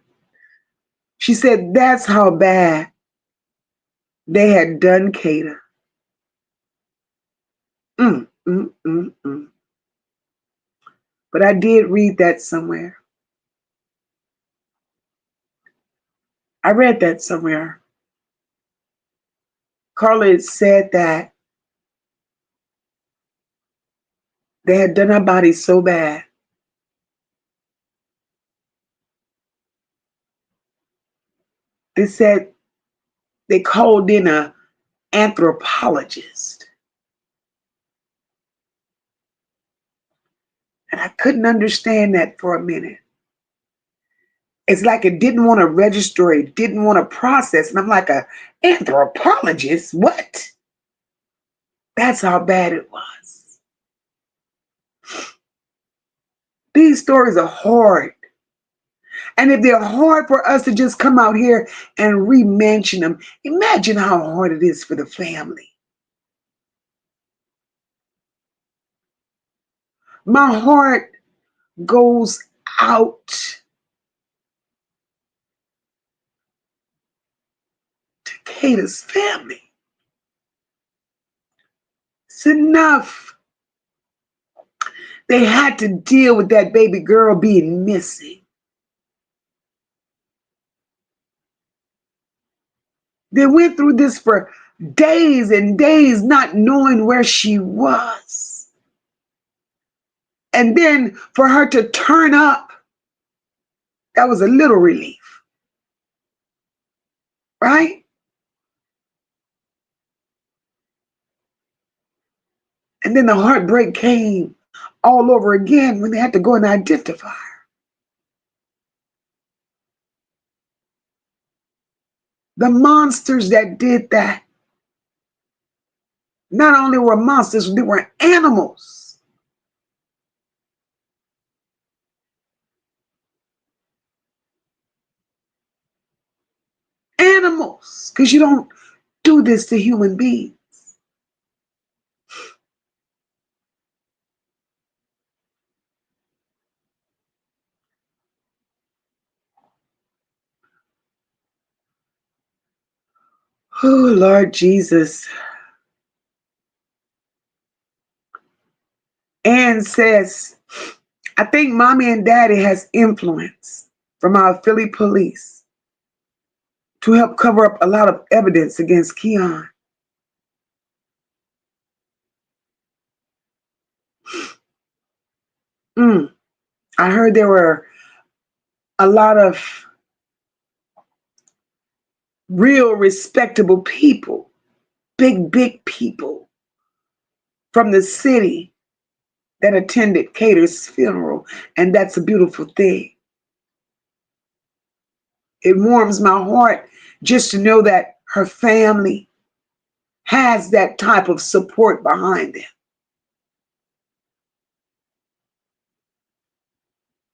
S2: She said that's how bad they had done Kada. Mm, mm, mm, mm. But I did read that somewhere. I read that somewhere. Carla had said that they had done her body so bad. They said they called in a anthropologist. And I couldn't understand that for a minute. It's like it didn't want to register, it didn't want to process. And I'm like, a anthropologist? What? That's how bad it was. These stories are hard. And if they're hard for us to just come out here and re-mention them, imagine how hard it is for the family. My heart goes out to Kada's family. It's enough. They had to deal with that baby girl being missing. They went through this for days and days, not knowing where she was. And then for her to turn up, that was a little relief, right? And then the heartbreak came all over again when they had to go and identify her. The monsters that did that not only were monsters, they were animals. Animals, because you don't do this to human beings. Oh, Lord Jesus. Ann says, I think mommy and daddy has influence from our Philly police to help cover up a lot of evidence against Keon. I heard there were a lot of real respectable people, big people from the city that attended Kada's funeral, and that's a beautiful thing. It warms my heart just to know that her family has that type of support behind them.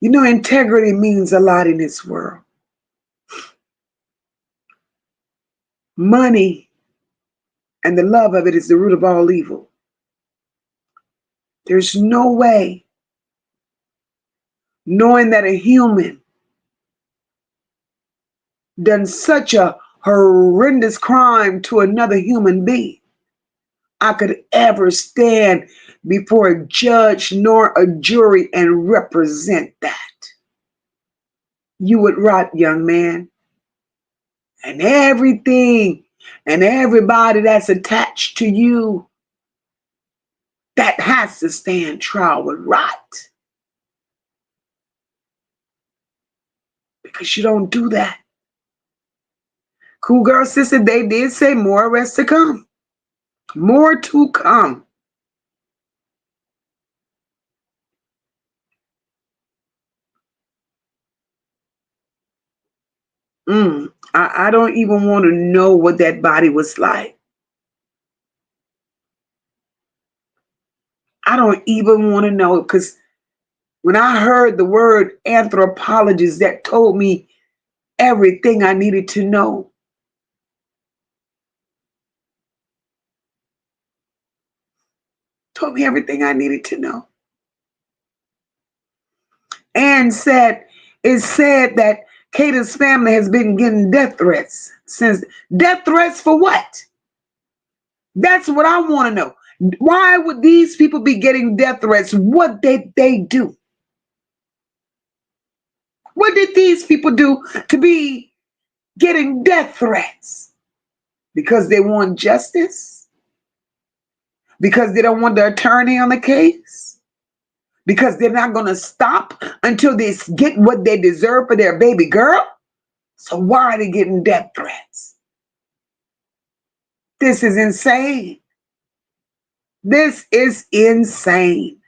S2: You know, integrity means a lot in this world. Money and the love of it is the root of all evil. There's no way, knowing that a human done such a horrendous crime to another human being, I could ever stand before a judge nor a jury and represent that. You would rot, young man. And everything and everybody that's attached to you that has to stand trial would rot. Because you don't do that. Cool Girl Sister, they did say more arrests to come. More to come. I don't even want to know what that body was like. I don't even want to know, because when I heard the word anthropologist, that told me everything I needed to know. Told me everything I needed to know. And it said that Kada's family has been getting death threats since. Death threats for what? That's what I want to know. Why would these people be getting death threats? What did they do? What did these people do to be getting death threats because they want justice, because they don't want the attorney on the case, because they're not going to stop until they get what they deserve for their baby girl. So why are they getting death threats? This is insane. This is insane.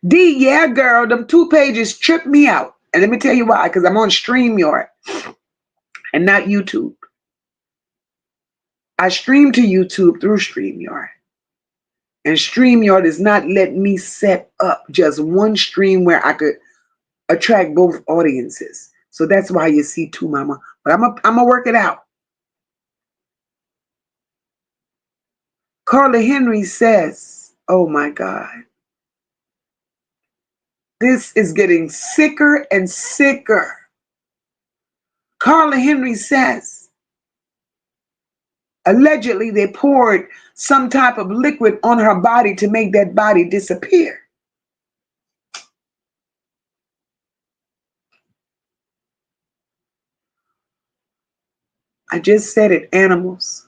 S2: D, yeah, girl, them 2 pages tripped me out. And let me tell you why, because I'm on StreamYard and not YouTube. I stream to YouTube through StreamYard. And StreamYard is not letting me set up just one stream where I could attract both audiences. So that's why you see 2, mama. But I'm gonna work it out. Carla Henry says, oh my God, this is getting sicker and sicker. Carla Henry says, allegedly they poured some type of liquid on her body to make that body disappear. I just said it, animals.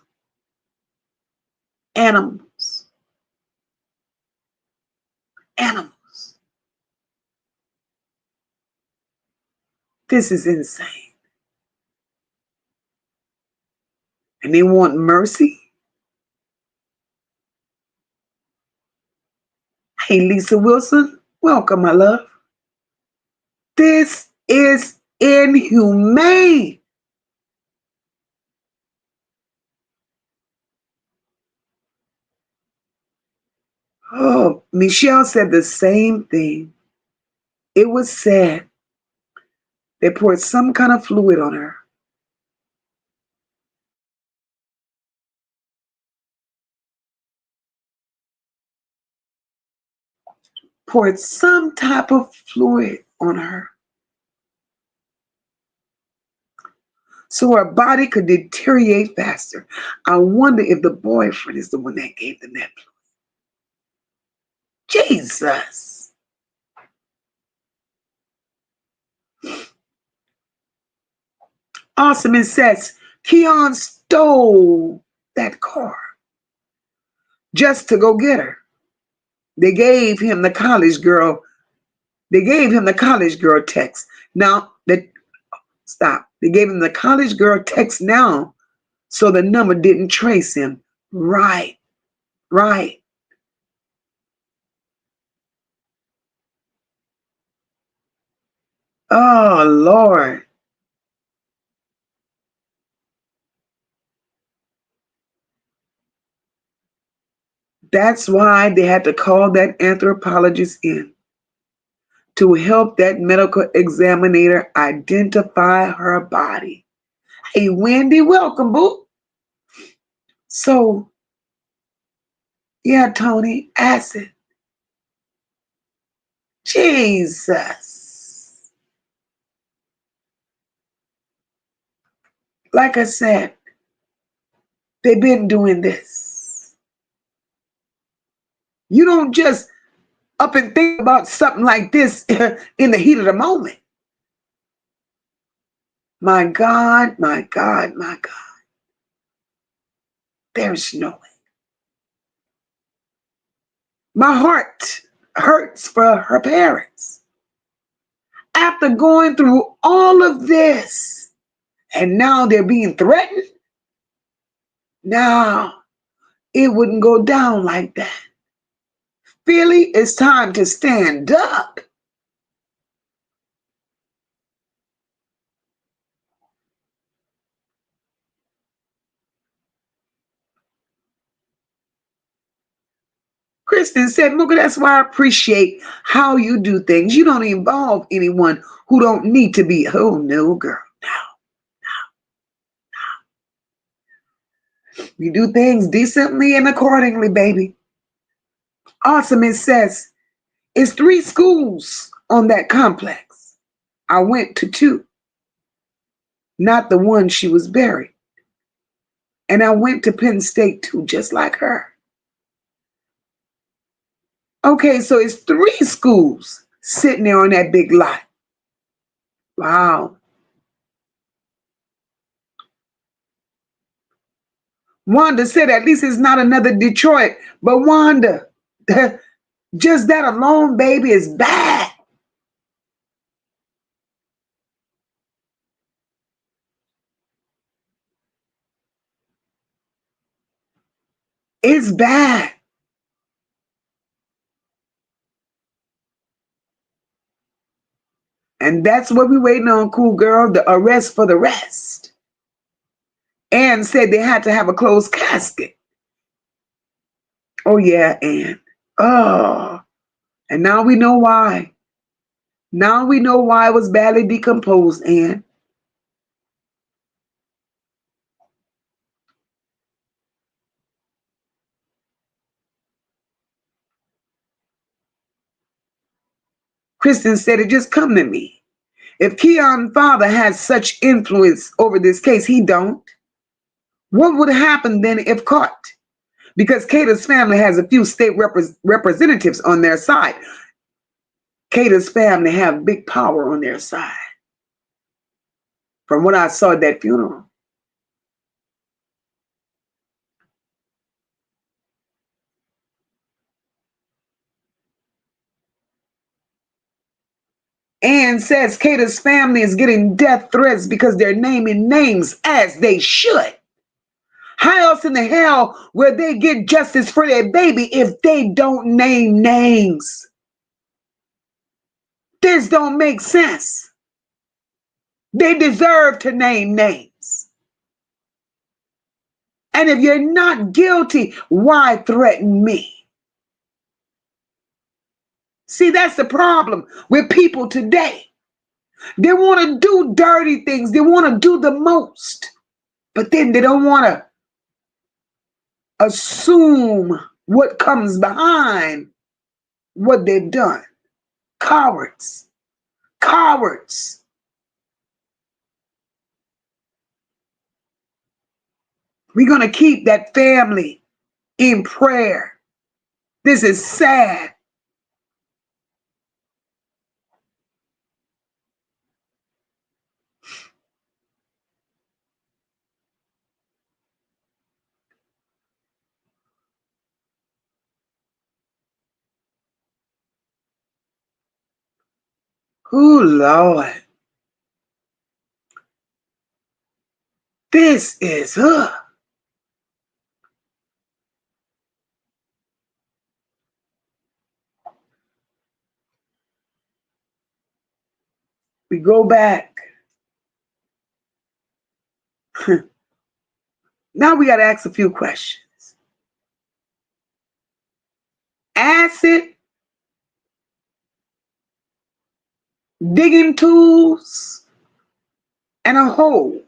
S2: Animals. Animals. This is insane. And they want mercy. Hey, Lisa Wilson, welcome, my love. This is inhumane. Oh, Michelle said the same thing. It was said they poured some kind of fluid on her. Poured some type of fluid on her so her body could deteriorate faster. I wonder if the boyfriend is the one that gave them that fluid. Jesus. Awesome. It says Keon stole that car just to go get her. They gave him the college girl. They gave him the college girl text. Now, stop. They gave him the college girl text now, so the number didn't trace him. Right. Right. Oh, Lord. That's why they had to call that anthropologist in to help that medical examiner identify her body. Hey, Wendy, welcome, boo. So, yeah, Tony, acid. Jesus. Like I said, they've been doing this. You don't just up and think about something like this in the heat of the moment. My God, my God, my God. There's no way. My heart hurts for her parents. After going through all of this, and now they're being threatened, now it wouldn't go down like that. Philly, it's time to stand up. Kristen said, Mooka, that's why I appreciate how you do things. You don't involve anyone who don't need to be. Oh, no, girl. No. You do things decently and accordingly, baby. Awesome, it says, it's 3 schools on that complex. I went to 2, not the one she was buried. And I went to Penn State too, just like her. Okay, so it's 3 schools sitting there on that big lot. Wow. Wanda said, at least it's not another Detroit. But Wanda, just that alone, baby, is bad. It's bad. And that's what we waiting on, cool girl, the arrest for the rest. Ann said they had to have a closed casket. Oh, yeah, Ann. Oh, and now we know why. Now we know why it was badly decomposed, Ann. Kristen said, it just come to me. If Keon's father has such influence over this case, he don't. What would happen then if caught? Because Kada's family has a few state representatives on their side. Kada's family have big power on their side. From what I saw at that funeral. Ann says Kada's family is getting death threats because they're naming names as they should. How else in the hell will they get justice for their baby if they don't name names? This don't make sense. They deserve to name names. And if you're not guilty, why threaten me? See, that's the problem with people today. They want to do dirty things. They want to do the most. But then they don't want to assume what comes behind what they've done. Cowards. Cowards. We're going to keep that family in prayer. This is sad. Oh, Lord. This is, we go back. Now we got to ask a few questions. Acid, digging tools, and a hole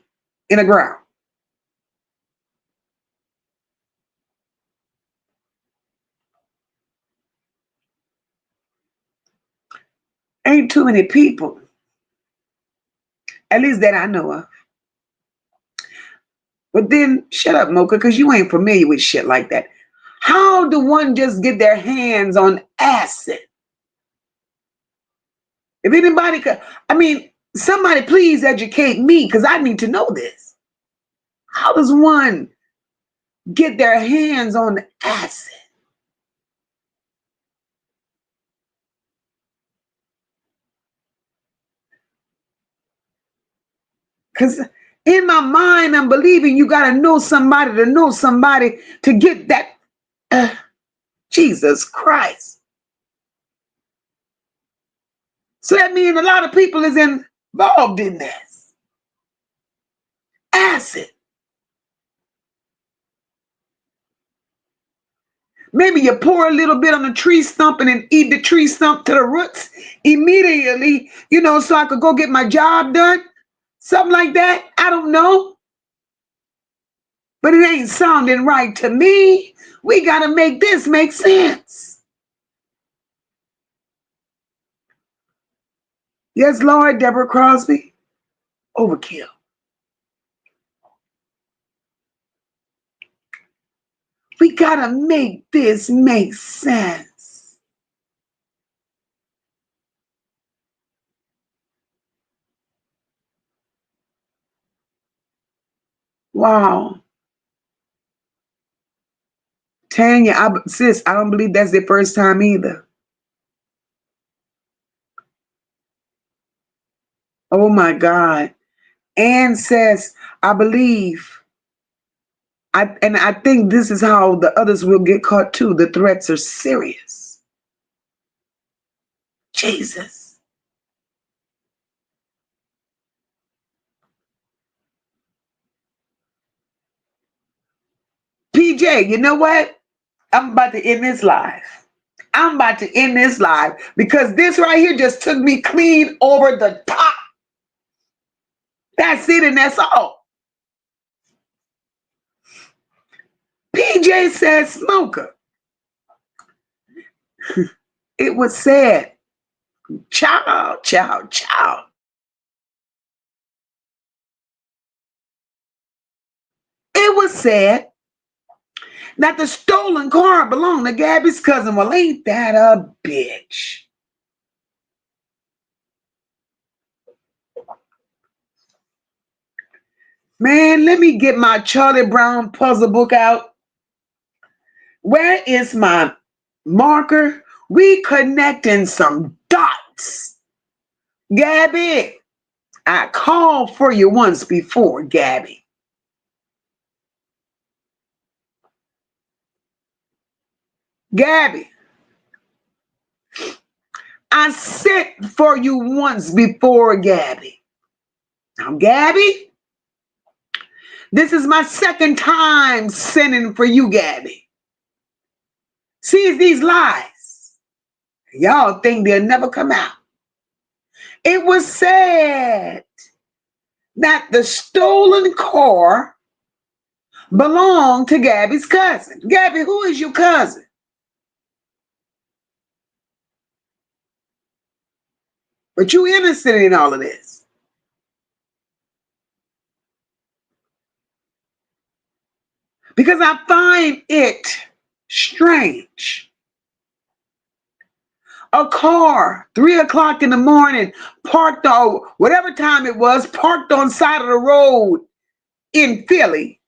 S2: in the ground. Ain't too many people, at least that I know of. But then, shut up, Mocha, because you ain't familiar with shit like that. How do one just get their hands on acid? If anybody could, somebody please educate me because I need to know this. How does one get their hands on acid? Because in my mind, I'm believing you got to know somebody to get that. Jesus Christ. So that means a lot of people is involved in this. Acid. Maybe you pour a little bit on a tree stump and then eat the tree stump to the roots immediately, so I could go get my job done. Something like that. I don't know. But it ain't sounding right to me. We got to make this make sense. Yes, Lord, Deborah Crosby. Overkill. We got to make this make sense. Wow. Tanya, sis, I don't believe that's the first time either. Oh my God. Ann says, I believe. I think this is how the others will get caught too. The threats are serious. Jesus. PJ, you know what? I'm about to end this live. I'm about to end this live because this right here just took me clean over the top. That's it and that's all. PJ says, Smoker. It was said, child, child, child. It was said that the stolen car belonged to Gabby's cousin. Well, ain't that a bitch? Man, let me get my Charlie Brown puzzle book out. Where is my marker? We connecting some dots. Gabby, I called for you once before, Gabby. Gabby, I sent for you once before, Gabby. Now, Gabby, this is my second time sending for you, Gabby. See these lies. Y'all think they'll never come out. It was said that the stolen car belonged to Gabby's cousin. Gabby, who is your cousin? But you innocent in all of this. Because I find it strange. A car, 3 o'clock in the morning, parked on whatever time it was, parked on side of the road in Philly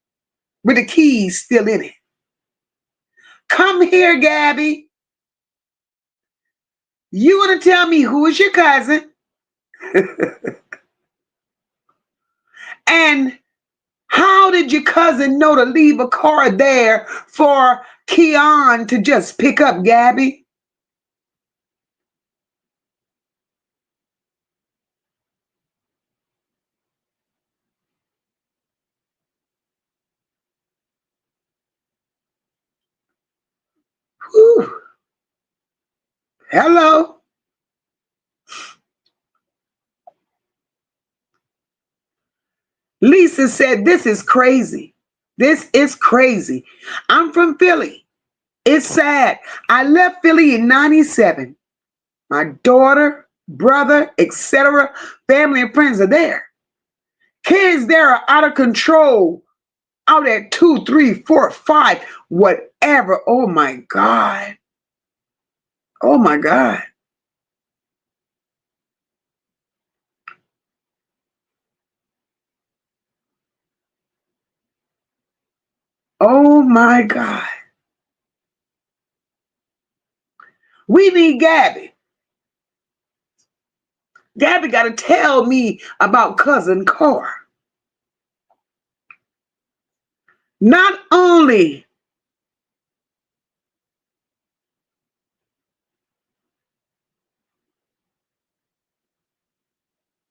S2: with the keys still in it. Come here, Gabby. You want to tell me who is your cousin? And how did your cousin know to leave a car there for Keon to just pick up, Gabby? Whew. Hello. Lisa said, this is crazy. This is crazy. I'm from Philly. It's sad. I left Philly in 97. My daughter, brother, etc., family and friends are there. Kids there are out of control. Out at 2, 3, 4, 5, whatever. Oh my God. Oh my God. Oh my God. We need Gabby. Gabby got to tell me about cousin Carr. Not only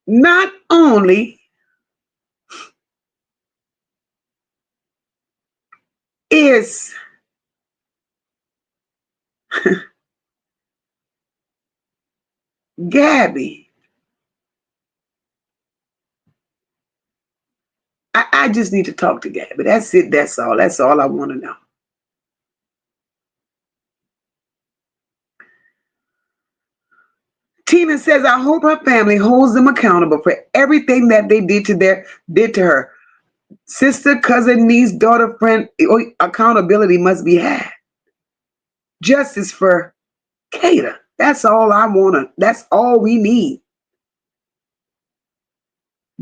S2: not only is Gabby, I just need to talk to Gabby. That's it. That's all. That's all I want to know. Tina says, I hope her family holds them accountable for everything that they did to her. Sister, cousin, niece, daughter, friend, accountability must be had. Justice for Kada. That's all I want to, that's all we need.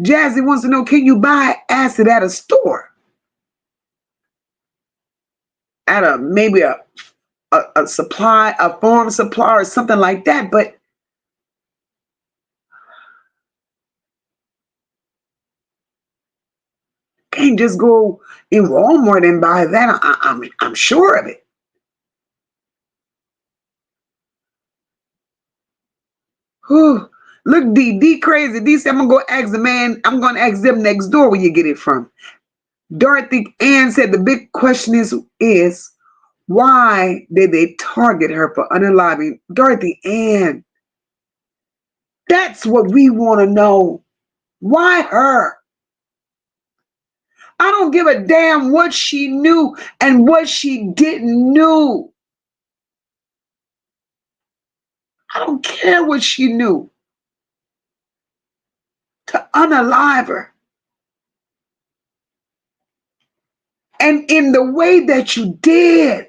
S2: Jazzy wants to know, can you buy acid at a store? at a maybe a supply, a farm supply or something like that, but can't just go in Walmart and buy that. I'm sure of it. Whew. Look, D crazy. D said, I'm gonna go ask the man. I'm gonna ask them next door where you get it from. Dorothy Ann said the big question is why did they target her for unaliving? Dorothy Ann, that's what we want to know. Why her? I don't give a damn what she knew and what she didn't know. I don't care what she knew. To unalive her. And in the way that you did,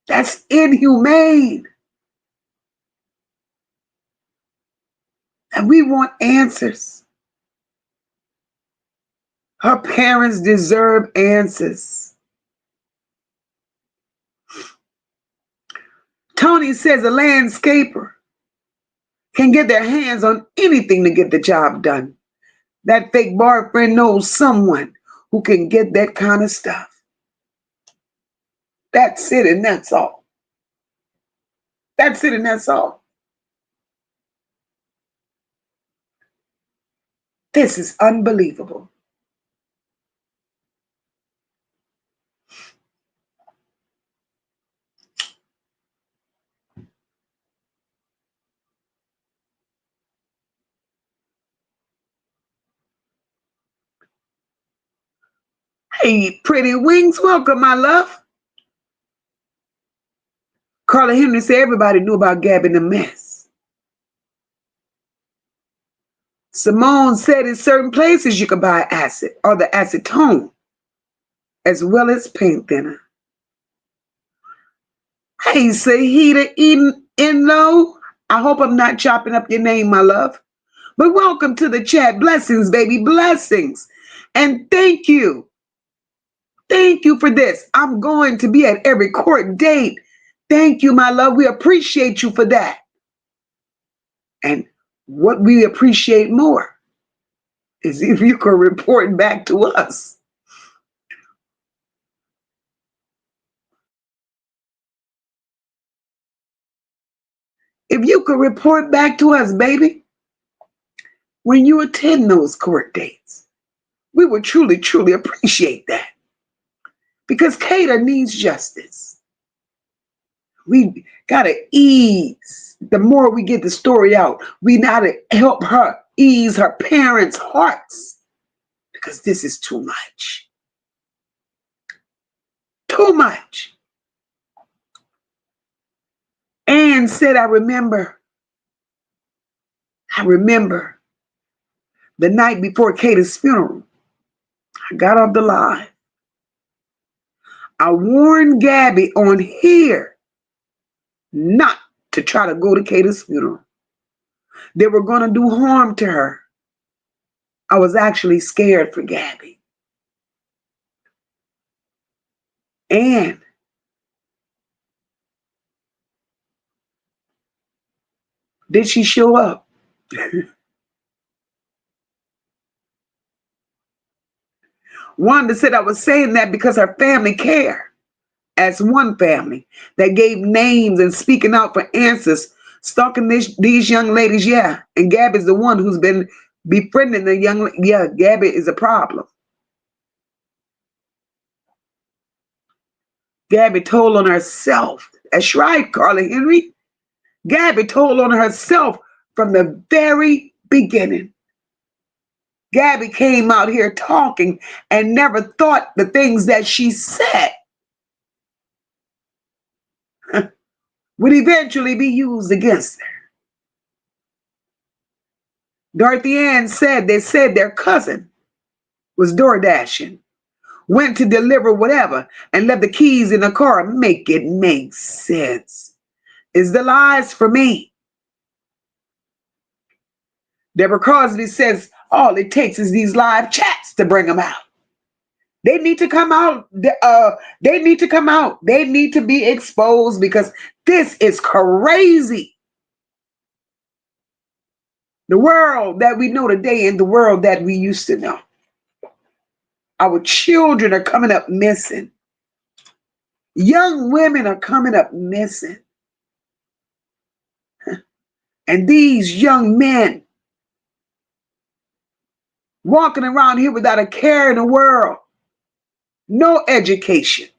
S2: that's inhumane. And we want answers. Her parents deserve answers. Tony says a landscaper can get their hands on anything to get the job done. That fake boyfriend knows someone who can get that kind of stuff. That's it, and that's all. That's it, and that's all. This is unbelievable. Hey, pretty wings, welcome, my love. Carla Henry said everybody knew about Gabby the mess. Simone said in certain places you could buy acid or the acetone as well as paint thinner. Hey, Sahita Eden Enlo. I hope I'm not chopping up your name, my love. But welcome to the chat. Blessings, baby, blessings. And thank you. Thank you for this. I'm going to be at every court date. Thank you, my love. We appreciate you for that. And what we appreciate more is if you could report back to us. If you could report back to us, baby, when you attend those court dates, we would truly, truly appreciate that. Because Kada needs justice. We got to ease. The more we get the story out, we got to help her ease her parents' hearts. Because this is too much. Too much. Anne said, I remember the night before Kada's funeral. I got off the line. I warned Gabby on here not to try to go to Kada's funeral. They were going to do harm to her. I was actually scared for Gabby. And did she show up? Wanda said I was saying that because her family care. As one family that gave names and speaking out for answers, stalking these young ladies, yeah. And Gabby's the one who's been befriending the young, yeah, Gabby is a problem. Gabby told on herself. That's right, Carla Henry. Gabby told on herself from the very beginning. Gabby came out here talking and never thought the things that she said would eventually be used against her. Dorothy Ann said they said their cousin was door dashing, went to deliver whatever, and left the keys in the car. Make it make sense. Is the lies for me? Deborah Crosby says all it takes is these live chats to bring them out. They need to come out. They need to come out. They need to be exposed because this is crazy. The world that we know today and the world that we used to know. Our children are coming up missing. Young women are coming up missing. And these young men walking around here without a care in the world. No education,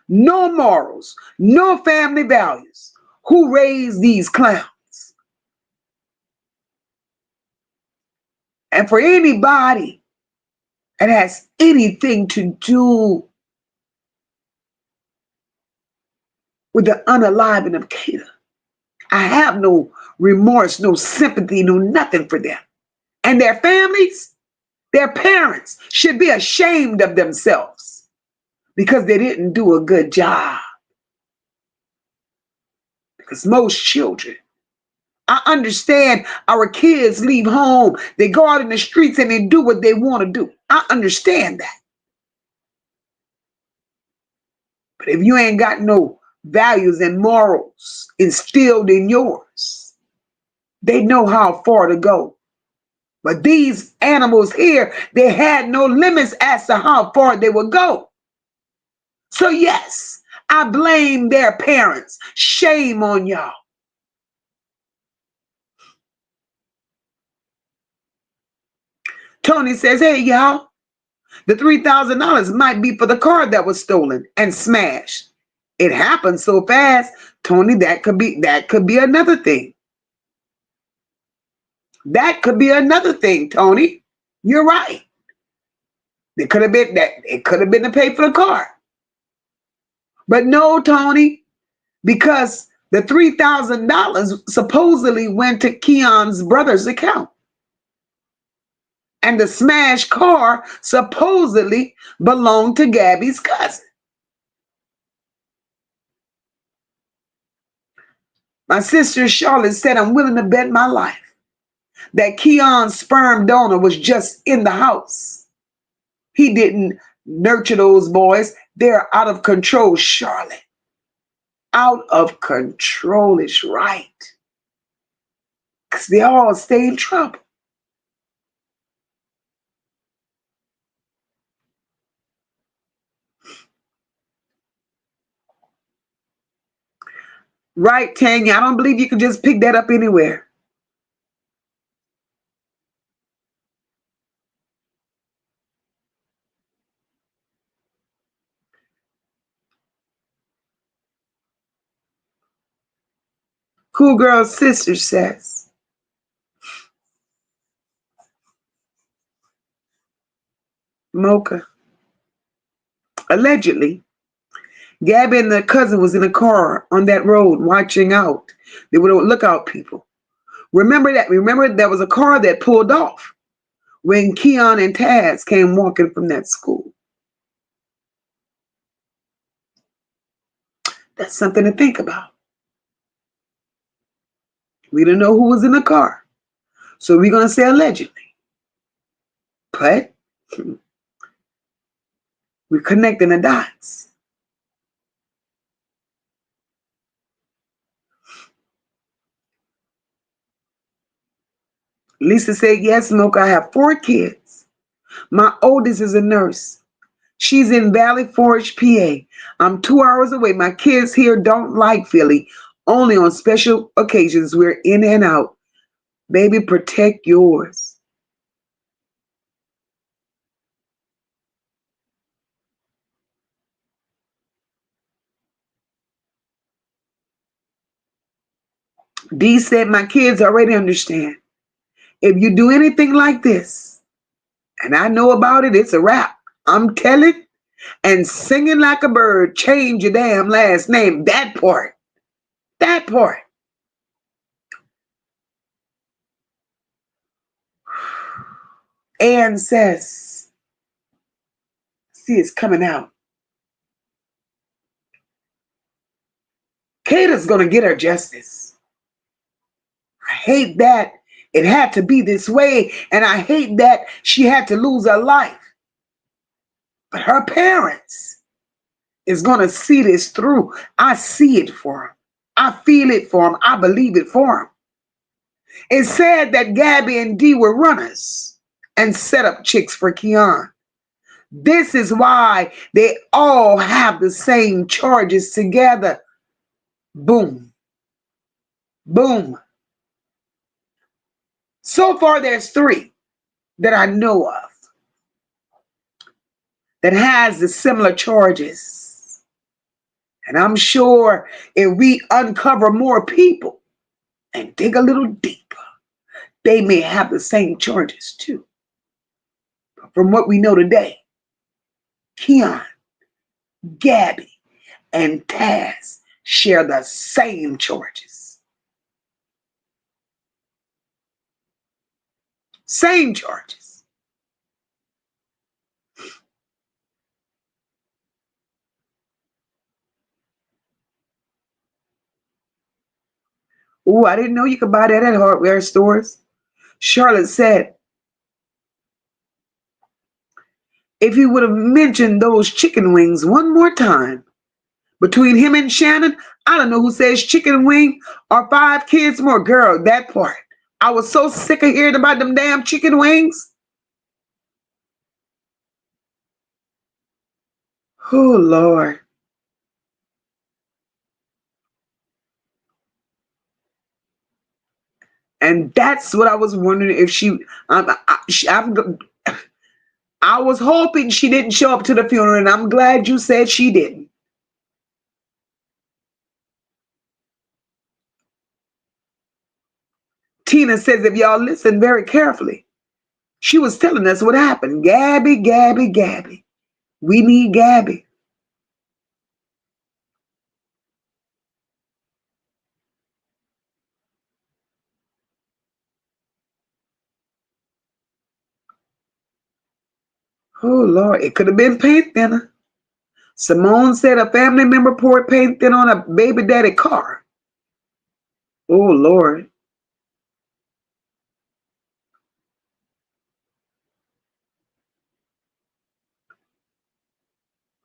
S2: no morals, no family values. Who raised these clowns? And for anybody that has anything to do with the unaliving of Kada, I have no remorse, no sympathy, no nothing for them. And their families, their parents should be ashamed of themselves because they didn't do a good job. Because most children, I understand our kids leave home, they go out in the streets and they do what they want to do. I understand that. But if you ain't got no values and morals instilled in yours, they know how far to go. But these animals here, they had no limits as to how far they would go. So yes, I blame their parents. Shame on y'all. Tony says, hey, y'all, the $3,000 might be for the car that was stolen and smashed. It happened so fast, Tony, that could be another thing. That could be another thing, Tony. You're right. It could have been that. It could have been to pay for the car. But no, Tony, because the $3,000 supposedly went to Keon's brother's account. And the smashed car supposedly belonged to Gabby's cousin. My sister Charlotte said, I'm willing to bet my life that Keon's sperm donor was just in the house. He didn't nurture those boys. They're out of control, Charlotte. Out of control is right. Because they all stay in trouble. Right, Tanya? I don't believe you can just pick that up anywhere. Cool Girl's sister says, MOCA, allegedly, Gabby and the cousin was in a car on that road watching out. They were lookout people. Remember that? Remember there was a car that pulled off when Keon and Taz came walking from that school. That's something to think about. We don't know who was in the car, so we're going to say allegedly. But we're connecting the dots. Lisa said, yes, Mocha, I have 4 kids. My oldest is a nurse. She's in Valley Forge, PA. I'm 2 hours away. My kids here don't like Philly. Only on special occasions we're in and out. Baby, protect yours. D said, my kids already understand. If you do anything like this, and I know about it, it's a wrap. I'm telling and singing like a bird, change your damn last name. That part. That part. Ann says, see, it's coming out. Kata's going to get her justice. I hate that it had to be this way, and I hate that she had to lose her life. But her parents is going to see this through. I see it for them. I feel it for them. I believe it for them. It said that Gabby and Dee were runners and set up chicks for Keon. This is why they all have the same charges together. Boom. Boom. So far, there's 3 that I know of that has the similar charges. And I'm sure if we uncover more people and dig a little deeper, they may have the same charges too. But from what we know today, Keon, Gabby, and Taz share the same charges. Same charges. Oh, I didn't know you could buy that at hardware stores. Charlotte said, if he would have mentioned those chicken wings one more time, between him and Shannon, I don't know who says chicken wing or 5 kids more. Girl, that part. I was so sick of hearing about them damn chicken wings. Oh, Lord. And that's what I was wondering if I was hoping she didn't show up to the funeral, and I'm glad you said she didn't. Tina says, if y'all listen very carefully, she was telling us what happened. Gabby, Gabby, Gabby. We need Gabby. Oh, Lord. It could have been paint thinner. Simone said a family member poured paint thinner on a baby daddy car. Oh, Lord.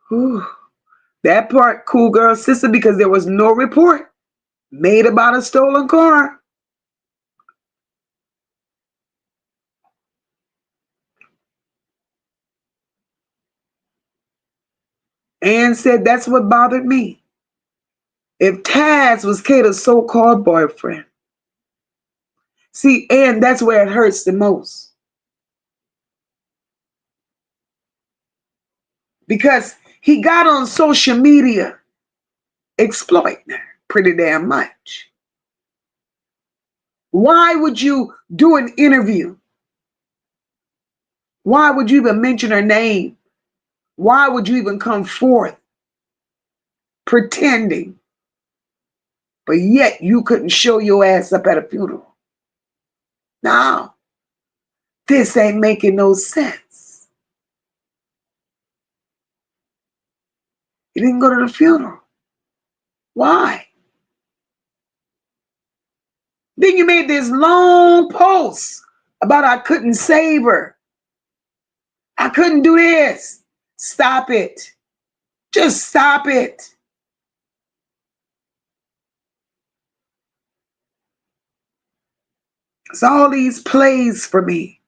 S2: Whew. That part, cool girl sister, because there was no report made about a stolen car. Ann said that's what bothered me. If Taz was Kata's so-called boyfriend. See, Ann, that's where it hurts the most. Because he got on social media exploiting her pretty damn much. Why would you do an interview? Why would you even mention her name? Why would you even come forth pretending, but yet you couldn't show your ass up at a funeral? No, this ain't making no sense. You didn't go to the funeral. Why? Then you made this long post about I couldn't save her. I couldn't do this. Stop it. Just stop it. It's all these plays for me.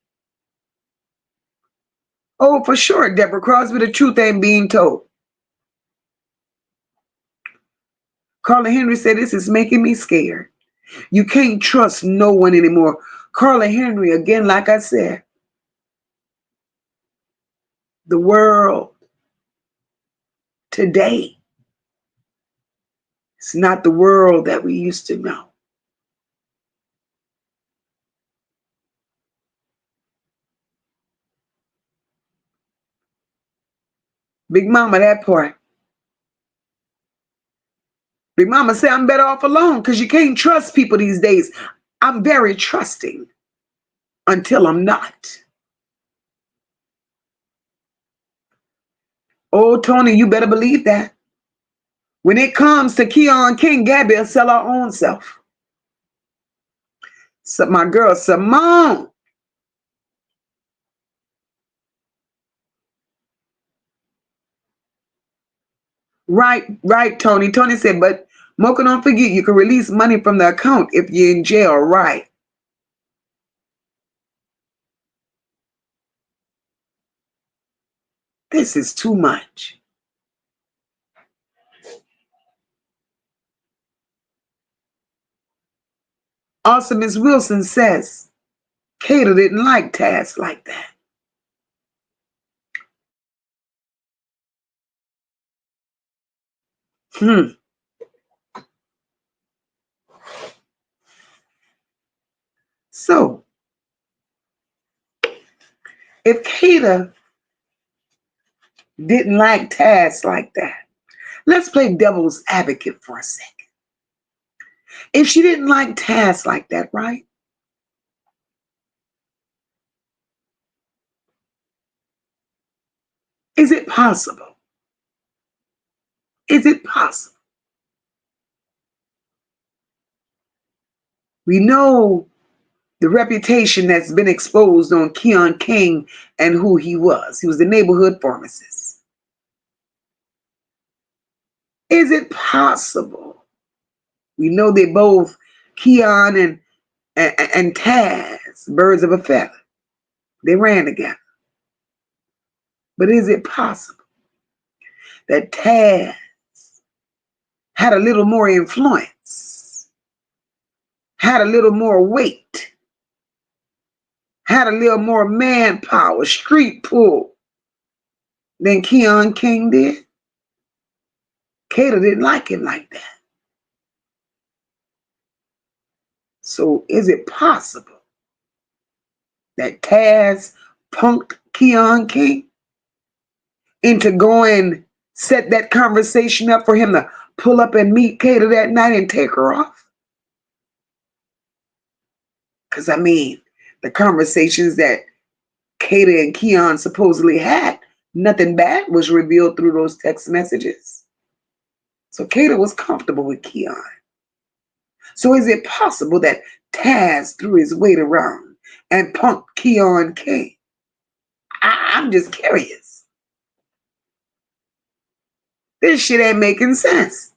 S2: Oh, for sure, Deborah Crosby, the truth ain't being told. Carla Henry said, this is making me scared. You can't trust no one anymore. Carla Henry, again, like I said, the world today is not the world that we used to know. Big Mama, that part. Big Mama said, I'm better off alone because you can't trust people these days. I'm very trusting until I'm not. Oh, Tony, you better believe that. When it comes to Keon King, Gabby will sell her own self. So my girl, Simone. Right, Tony. Tony said, but Mocha, don't forget you can release money from the account if you're in jail, right? This is too much. Also, Miss Wilson says, Kada didn't like tasks like that. So, if Kada didn't like tasks like that, let's play devil's advocate for a second. If she didn't like tasks like that, right? Is it possible? Is it possible? We know the reputation that's been exposed on Keon King and who he was. He was the neighborhood pharmacist. Is it possible? We know they both, Keon and Taz, birds of a feather. They ran together. But is it possible that Taz had a little more influence, had a little more weight, had a little more manpower, street pull than Keon King did? Kada didn't like it like that. So is it possible that Taz punked Keon King into going set that conversation up for him to pull up and meet Kada that night and take her off? Because, I mean, the conversations that Kada and Keon supposedly had, nothing bad was revealed through those text messages. So Kada was comfortable with Keon. So is it possible that Taz threw his weight around and punked Keon King? I'm just curious. This shit ain't making sense.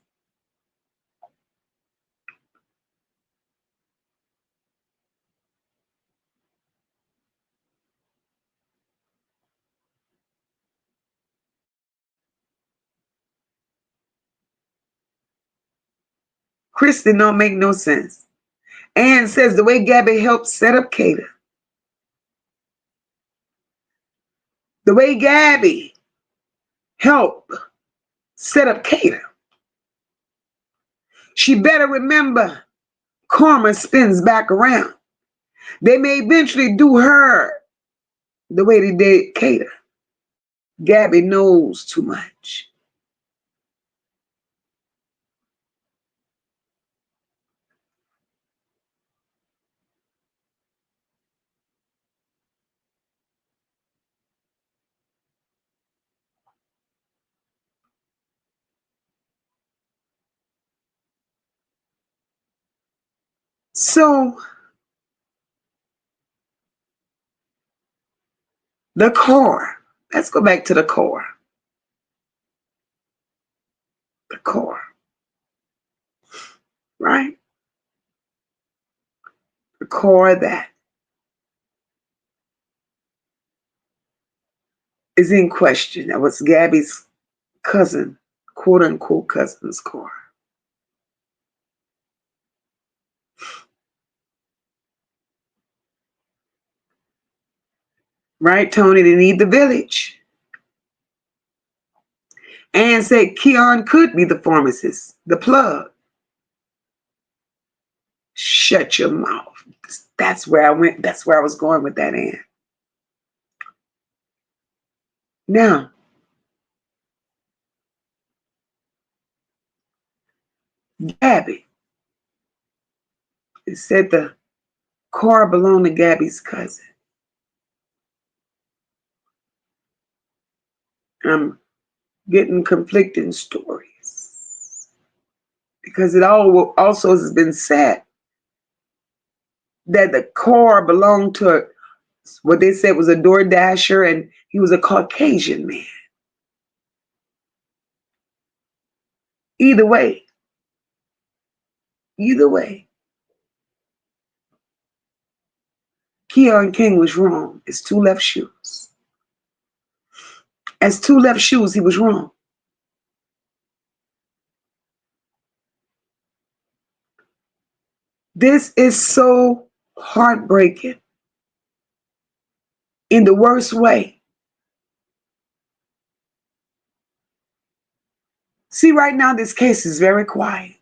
S2: Kristen don't make no sense. Ann says the way Gabby helped set up Kada. The way Gabby helped set up Kada. She better remember karma spins back around. They may eventually do her the way they did Kada. Gabby knows too much. So the core. Let's go back to the core. The core. Right? The core that is in question. That was Gabby's cousin, quote unquote cousin's core. Right, Tony? They need the village. Ann said Keon could be the pharmacist, the plug. Shut your mouth. That's where I went. That's where I was going with that, Ann. Now, Gabby. It said the car belonged to Gabby's cousin. I'm getting conflicting stories because it all also has been said that the car belonged to what they said was a door dasher, and he was a Caucasian man. Either way, either way, Keon King was wrong. It's two left shoes. As two left shoes, he was wrong. This is so heartbreaking in the worst way. See, right now, this case is very quiet.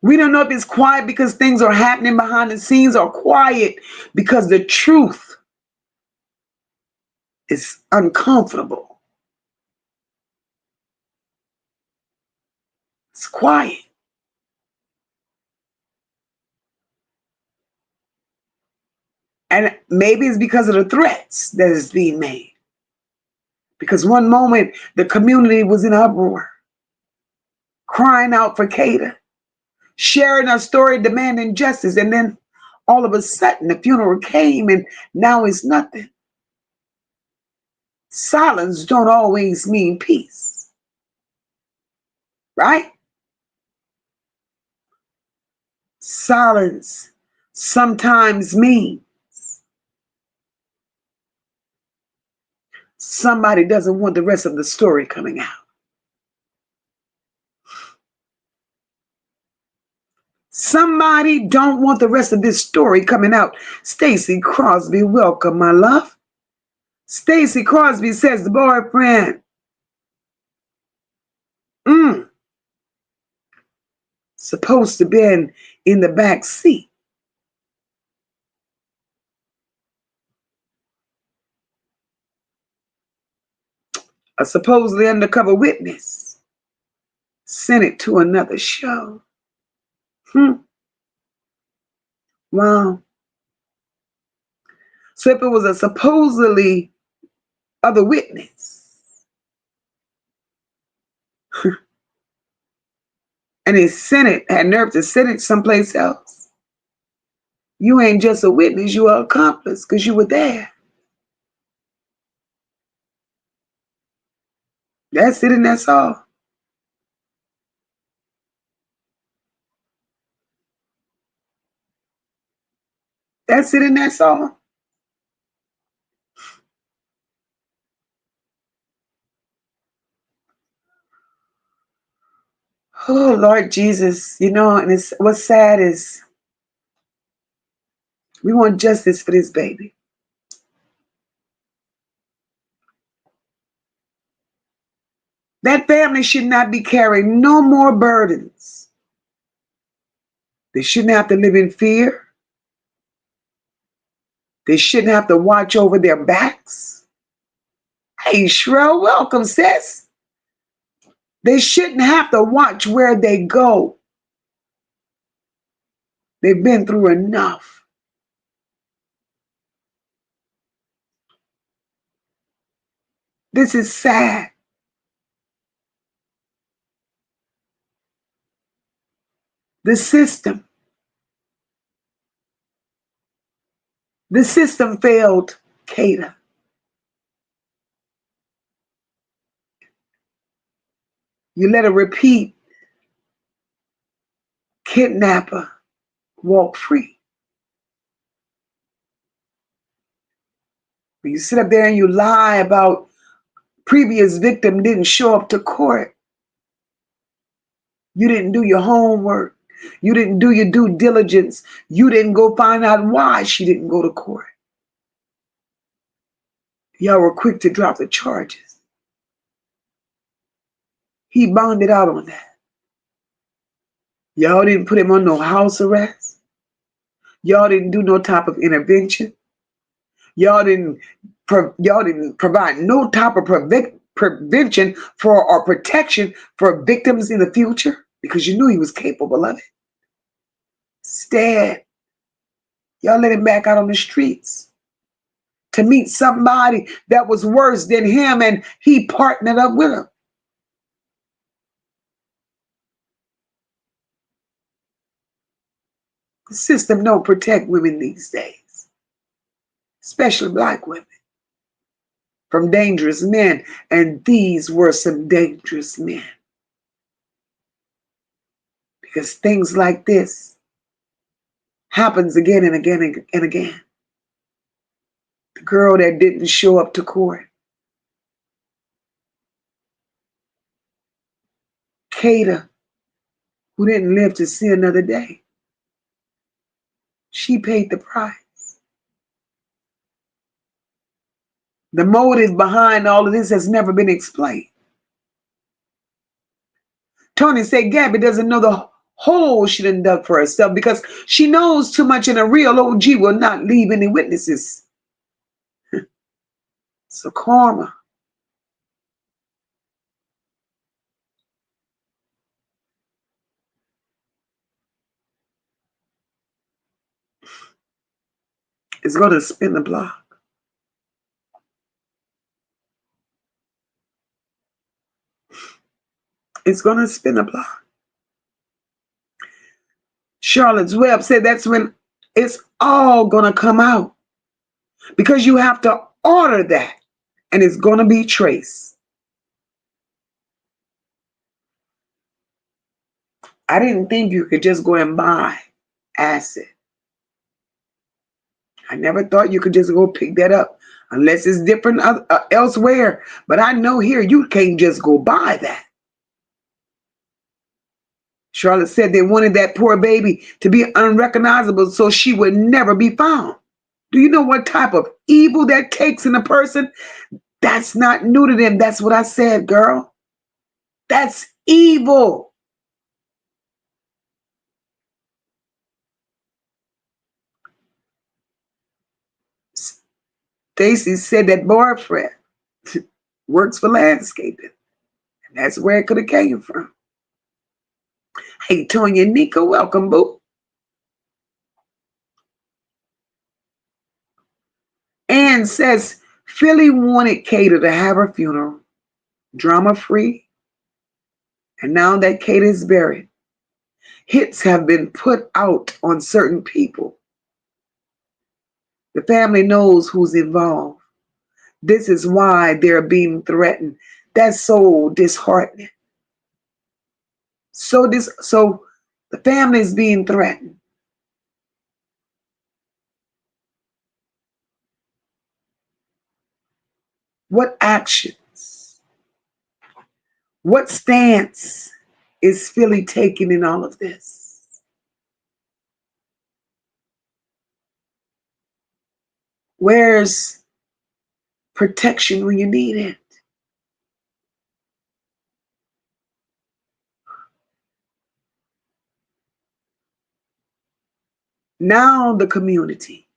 S2: We don't know if it's quiet because things are happening behind the scenes or quiet because the truth is uncomfortable. It's quiet. And maybe it's because of the threats that is being made. Because one moment the community was in uproar, crying out for Kada, sharing her story, demanding justice. And then all of a sudden the funeral came and now it's nothing. Silence don't always mean peace. Right? Silence sometimes means somebody doesn't want the rest of the story coming out. Somebody don't want the rest of this story coming out. Stacy Crosby, welcome, my love. Stacy Crosby says the boyfriend supposed to be in the back seat. A supposedly undercover witness sent it to another show. Wow. So if it was a supposedly other witness and it sent it, had nerve to send it someplace else, you ain't just a witness, you are an accomplice because you were there. That's it and that's all. That's it and that's all. Oh, Lord Jesus, and what's sad is we want justice for this baby. That family should not be carrying no more burdens. They shouldn't have to live in fear. They shouldn't have to watch over their backs. Hey, Shrell, welcome, sis. They shouldn't have to watch where they go. They've been through enough. This is sad. The system failed Kada. You let a repeat kidnapper walk free. When you sit up there and you lie about previous victim didn't show up to court. You didn't do your homework. You didn't do your due diligence. You didn't go find out why she didn't go to court. Y'all were quick to drop the charges. He bonded out on that. Y'all didn't put him on no house arrest. Y'all didn't do no type of intervention. Y'all didn't provide no type of prevention for or protection for victims in the future because you knew he was capable of it. Instead, y'all let him back out on the streets to meet somebody that was worse than him, and he partnered up with him. The system don't protect women these days, especially black women, from dangerous men, and these were some dangerous men. Because things like this happens again and again and again. The girl that didn't show up to court. Kada, who didn't live to see another day. She paid the price. The motive behind all of this has never been explained. Tony said Gabby doesn't know the hole she done dug for herself because she knows too much and a real OG will not leave any witnesses. So karma. Is going to spin the block. It's going to spin the block. Charlotte's Web said that's when it's all going to come out. Because you have to order that. And it's going to be traced. I didn't think you could just go and buy acid. I never thought you could just go pick that up. Unless it's different elsewhere. But I know here you can't just go buy that. Charlotte said they wanted that poor baby to be unrecognizable so she would never be found. Do you know what type of evil that takes in a person? That's not new to them. That's what I said, girl. That's evil. Stacy said that boyfriend works for landscaping. And that's where it could have came from. Hey, Tonya Nika, welcome, boo. Ann says Philly wanted Kada to have her funeral drama-free. And now that Kada is buried, hits have been put out on certain people. The family knows who's involved. This is why they're being threatened. That's so disheartening. So the family is being threatened. What actions? What stance is Philly taking in all of this? Where's protection when you need it? Now the community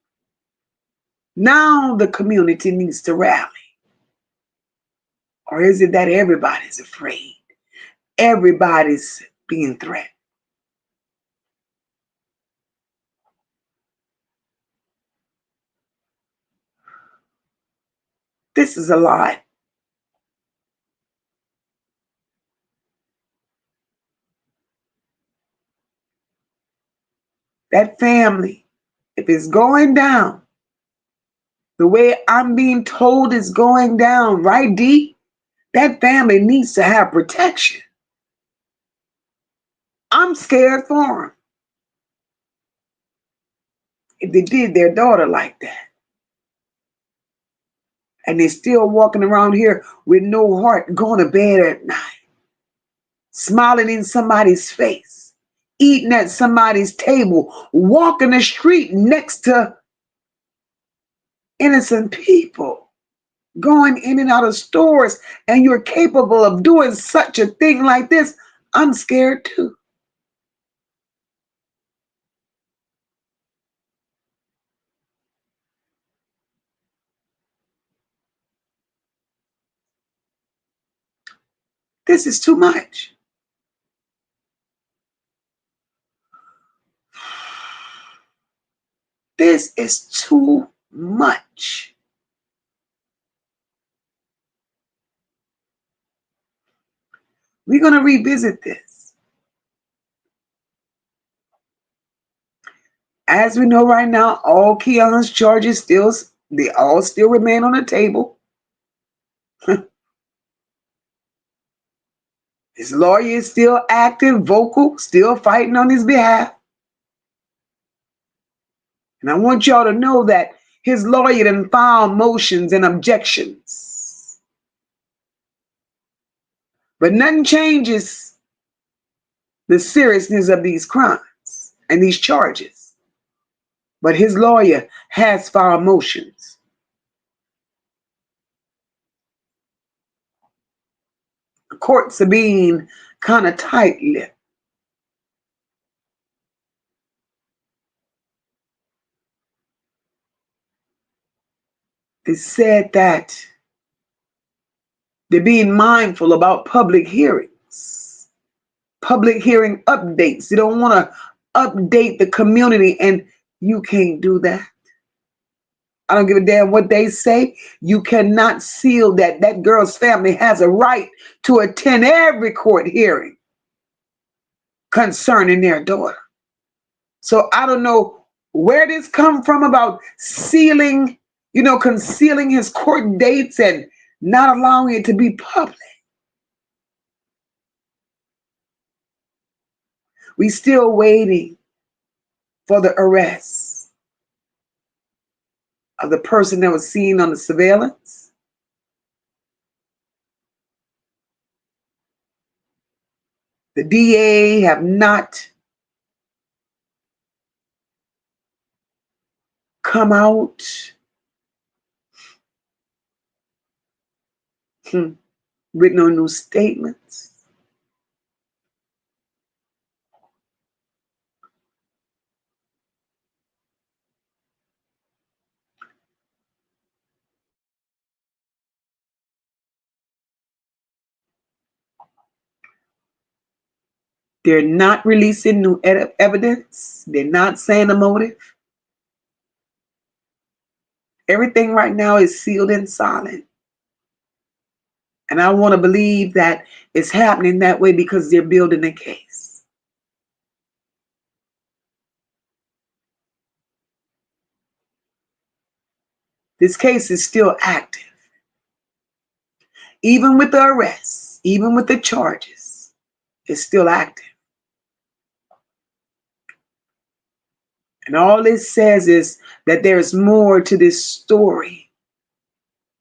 S2: needs to rally. Or is it that everybody's afraid? Everybody's being threatened. This is a lot. That family, if it's going down the way I'm being told it's going down, right, D? That family needs to have protection. I'm scared for them. If they did their daughter like that. And they're still walking around here with no heart, going to bed at night, smiling in somebody's face, eating at somebody's table, walking the street next to innocent people, going in and out of stores, and you're capable of doing such a thing like this. I'm scared too. This is too much. This is too much. We're going to revisit this. As we know right now, all Keon's charges they all still remain on the table. His lawyer is still active, vocal, still fighting on his behalf. And I want y'all to know that his lawyer done filed motions and objections. But nothing changes the seriousness of these crimes and these charges. But his lawyer has filed motions. The courts are being kind of tight-lipped. They said that they're being mindful about public hearings, public hearing updates. They don't want to update the community, and you can't do that. I don't give a damn what they say. You cannot seal that. That girl's family has a right to attend every court hearing concerning their daughter. So I don't know where this come from about sealing, concealing his court dates and not allowing it to be public. We still waiting for the arrest of the person that was seen on the surveillance. The DA have not come out, written no new statements. They're not releasing new evidence. They're not saying a motive. Everything right now is sealed and silent. And I want to believe that it's happening that way because they're building a case. This case is still active. Even with the arrests, even with the charges, it's still active. And all it says is that there's more to this story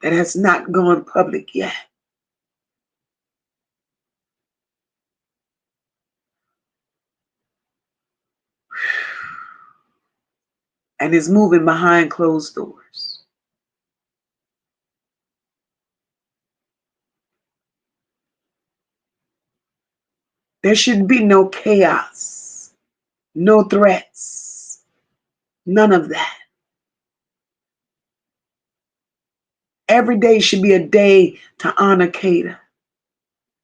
S2: that has not gone public yet. And is moving behind closed doors. There should be no chaos, no threats, none of that. Every day should be a day to honor Kada.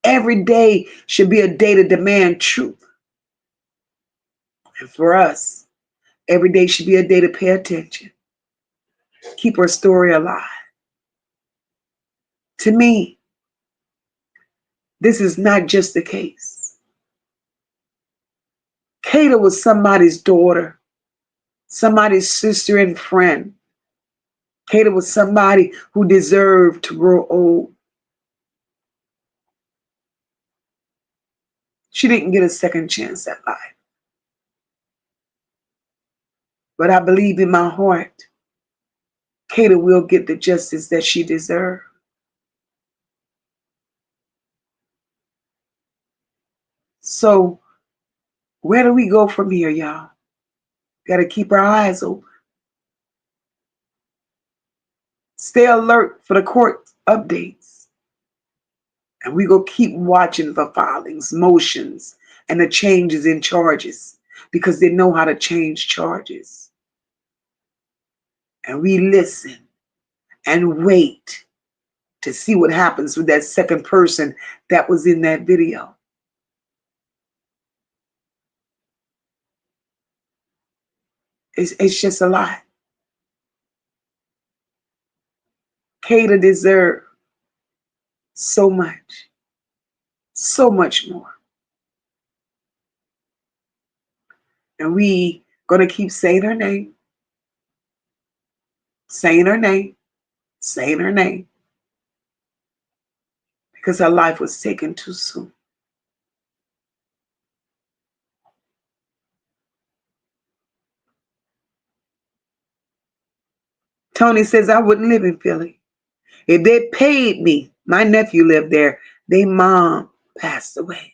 S2: Every day should be a day to demand truth. And for us, every day should be a day to pay attention. Keep her story alive. To me, this is not just a case. Kada was somebody's daughter, somebody's sister and friend. Kada was somebody who deserved to grow old. She didn't get a second chance at life. But I believe in my heart, Kada will get the justice that she deserves. So where do we go from here, y'all? Got to keep our eyes open. Stay alert for the court updates. And we go keep watching for filings, motions, and the changes in charges because they know how to change charges. And we listen and wait to see what happens with that second person that was in that video. It's just a lot. Kada deserves so much more. And we gonna keep saying her name, saying her name, saying her name, because her life was taken too soon. Tony says, I wouldn't live in Philly. If they paid me, my nephew lived there. Their mom passed away.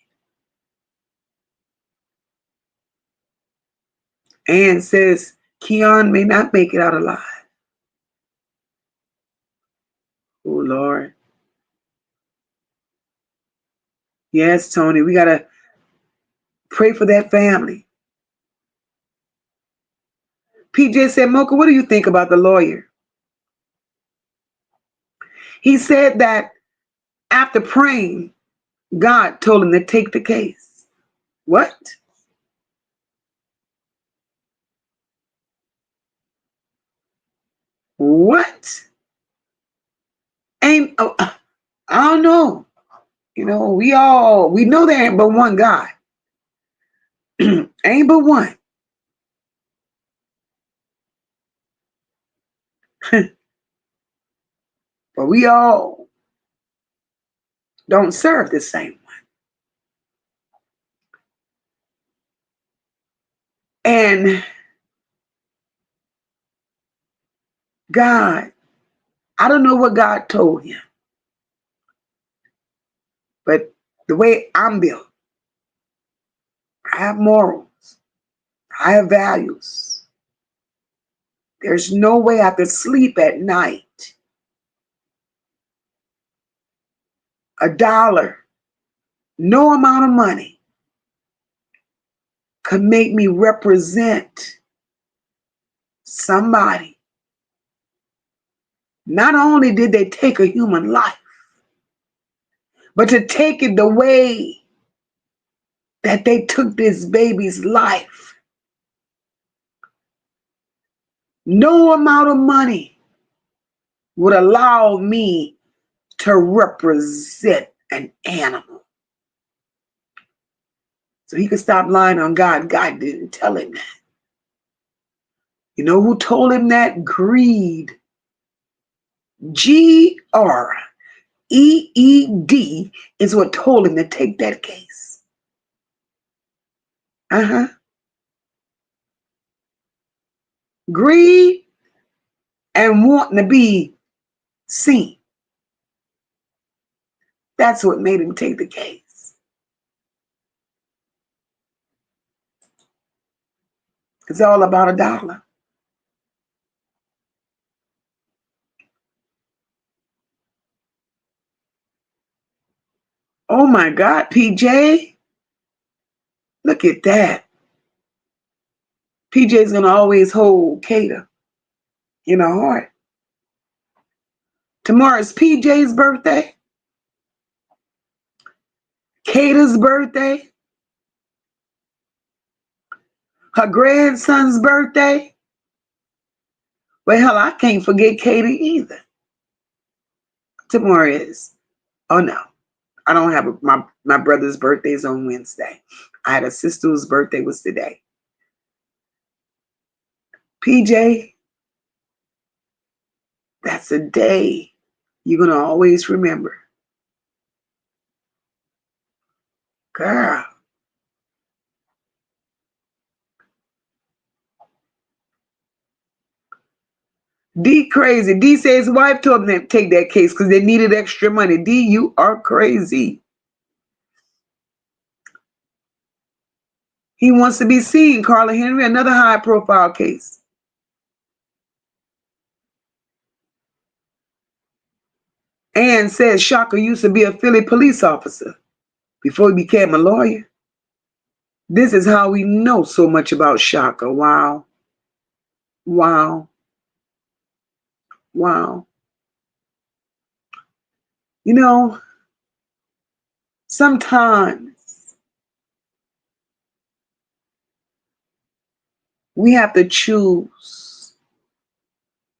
S2: Ann says, Keon may not make it out alive. Oh, Lord. Yes, Tony, we got to pray for that family. PJ said, Mocha, what do you think about the lawyer? He said that after praying, God told him to take the case. What? What? Ain't, oh, I don't know. You know, we know there ain't but one God. Ain't but one. But we all don't serve the same one. And God, I don't know what God told him, but the way I'm built, I have morals, I have values. There's no way I could sleep at night. $1, no amount of money could make me represent somebody. Not only did they take a human life, but to take it the way that they took this baby's life. No amount of money would allow me to represent an animal. So he could stop lying on God. God didn't tell him that. You know who told him that? Greed. GREED is what told him to take that case. Greed and wanting to be seen. That's what made him take the case. It's all about $1. Oh my God, PJ. Look at that. PJ's going to always hold Kada in her heart. Tomorrow's PJ's birthday. Kada's birthday. Her grandson's birthday. Well, hell, I can't forget Kada either. Tomorrow is. Oh, no. I don't have my brother's birthday is on Wednesday. I had a sister whose birthday was today. PJ, that's a day you're going to always remember. Girl. D crazy. D says his wife told him to take that case because they needed extra money. D, you are crazy. He wants to be seen, Carla Henry, another high profile case. Ann says Shaka used to be a Philly police officer before he became a lawyer. This is how we know so much about Shaka. Wow. Wow. Wow. You know, sometimes we have to choose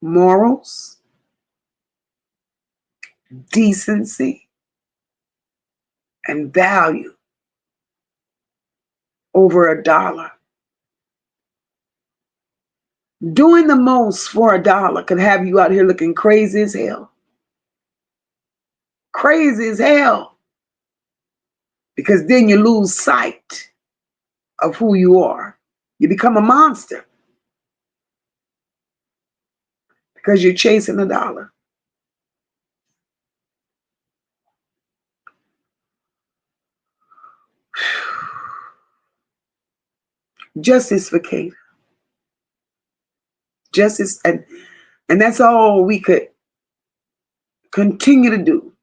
S2: morals, decency, and value over $1. Doing the most for $1 could have you out here looking crazy as hell. Crazy as hell. Because then you lose sight of who you are. You become a monster. because you're chasing a dollar. Justice for Kada. Justice, and that's all we could continue to do.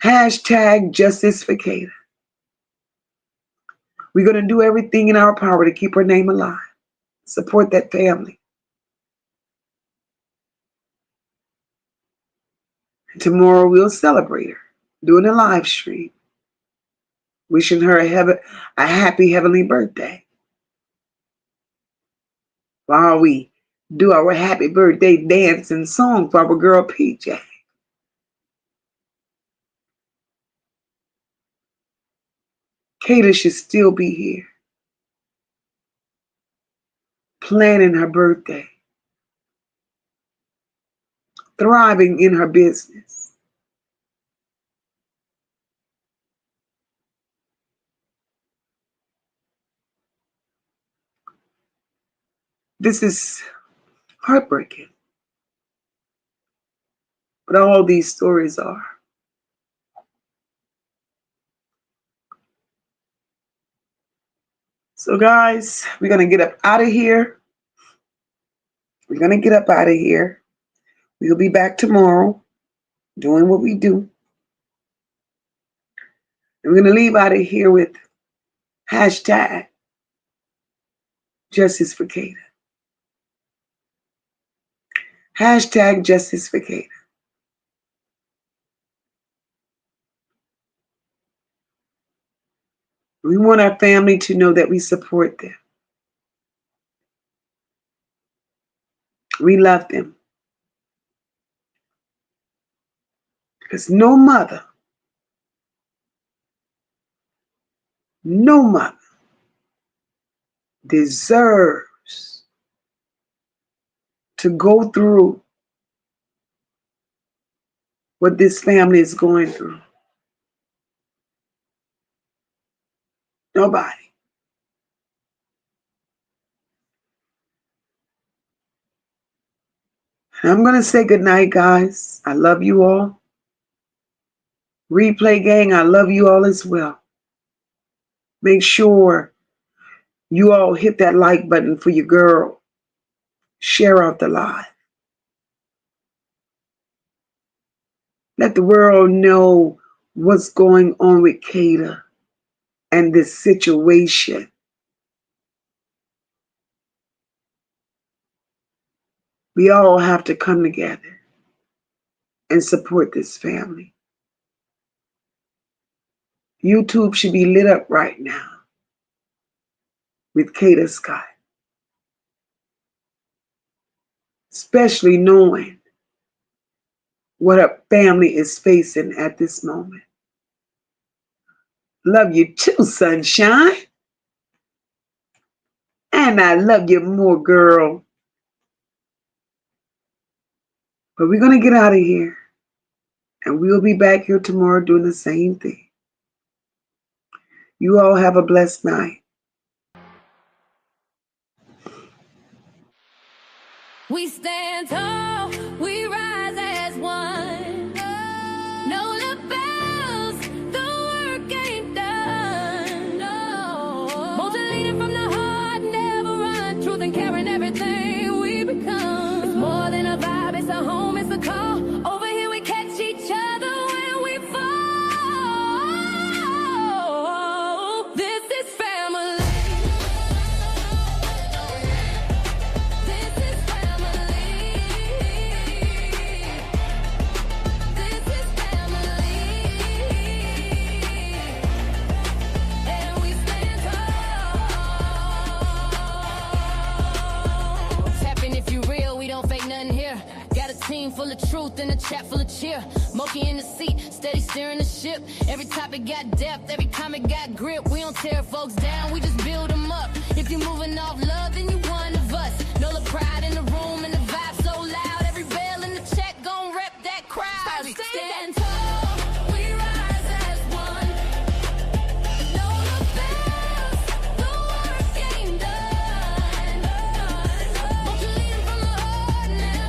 S2: Hashtag justice for Kada. We're going to do everything in our power to keep her name alive. Support that family. And tomorrow we'll celebrate her, doing a live stream, wishing her a happy heavenly birthday. While we do our happy birthday dance and song for our girl PJ. Kada should still be here, planning her birthday, thriving in her business. This is heartbreaking, but all these stories are. So guys, we're going to get up out of here. We're going to get up out of here. We'll be back tomorrow doing what we do. And we're going to leave out of here with hashtag justice for Kada. Hashtag justice for Kada. We want our family to know that we support them. We love them. Because no mother deserves to go through what this family is going through. Nobody. And I'm going to say goodnight, guys. I love you all. Replay gang, I love you all as well. Make sure you all hit that like button for your girl. Share out the live. Let the world know what's going on with Kada and this situation. We all have to come together and support this family. YouTube should be lit up right now with Kada Scott. Especially knowing what her family is facing at this moment. Love you too, sunshine. And I love you more, girl. But we're going to get out of here. And we'll be back here tomorrow doing the same thing. You all have a blessed night.
S1: We stand tall, we rise as one. No lapels, the work ain't done. No. Motivated from the heart, never run. Truth and caring, everything we become. It's more than a vibe, it's a home, it's a call. Over here we catch each other when we fall. This is family. Team full of truth and a chat full of cheer. MOCA in the seat, steady steering the ship. Every topic got depth, every comment got grip. We don't tear folks down, we just build them up. If you're moving off love, then you one of us. Know the pride in the room and the vibe so loud. Every bell in the check gon' rep that crowd. Stand tall, we rise as one. Know the bells, the work ain't done. Won't you lead 'em from the heart now?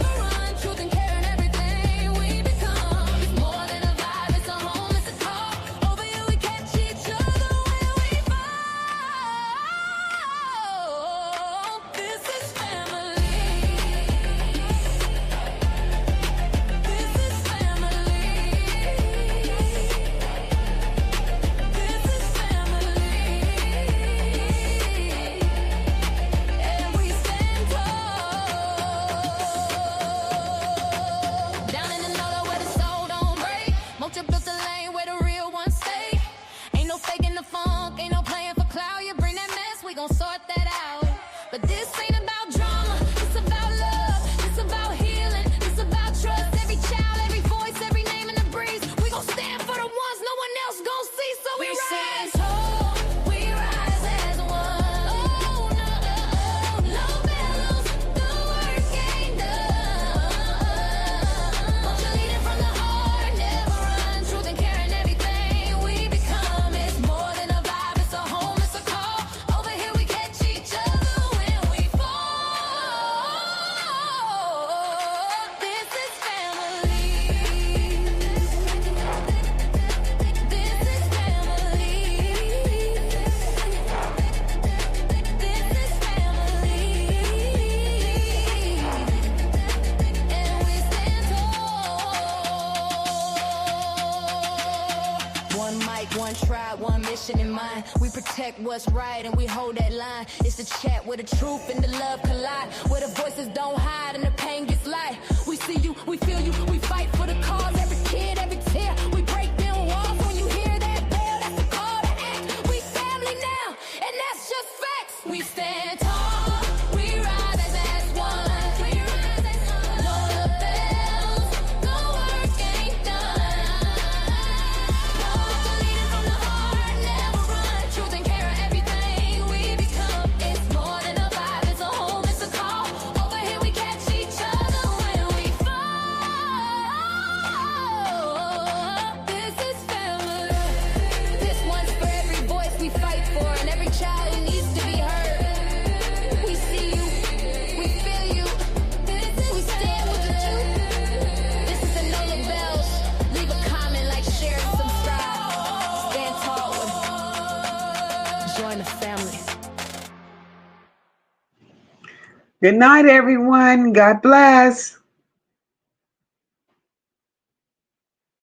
S1: protect what's right and we hold that line. It's the chat where the truth and the love collide, where the voices don't hide and the pain gets light. We see you, we feel you, we fight for the cause. Every kid, every tear, we break down walls. When you hear that bell, that's the call to act. We family now, and that's just facts. We stand tall, we rise as one. Know the bells, the work ain't done. Leading from the heart, never run. Truth and care are everything we become. It's more than a vibe, it's a home, it's a call. Over here we catch each other when we fall. This is family. This one's for every voice we fight for and every child who needs to be heard. We see you, we feel you. We stand with the truth. This is the Nola Bells. Leave a comment, like, share, and subscribe. Stand tall and join the family.
S2: Good night, everyone. God bless.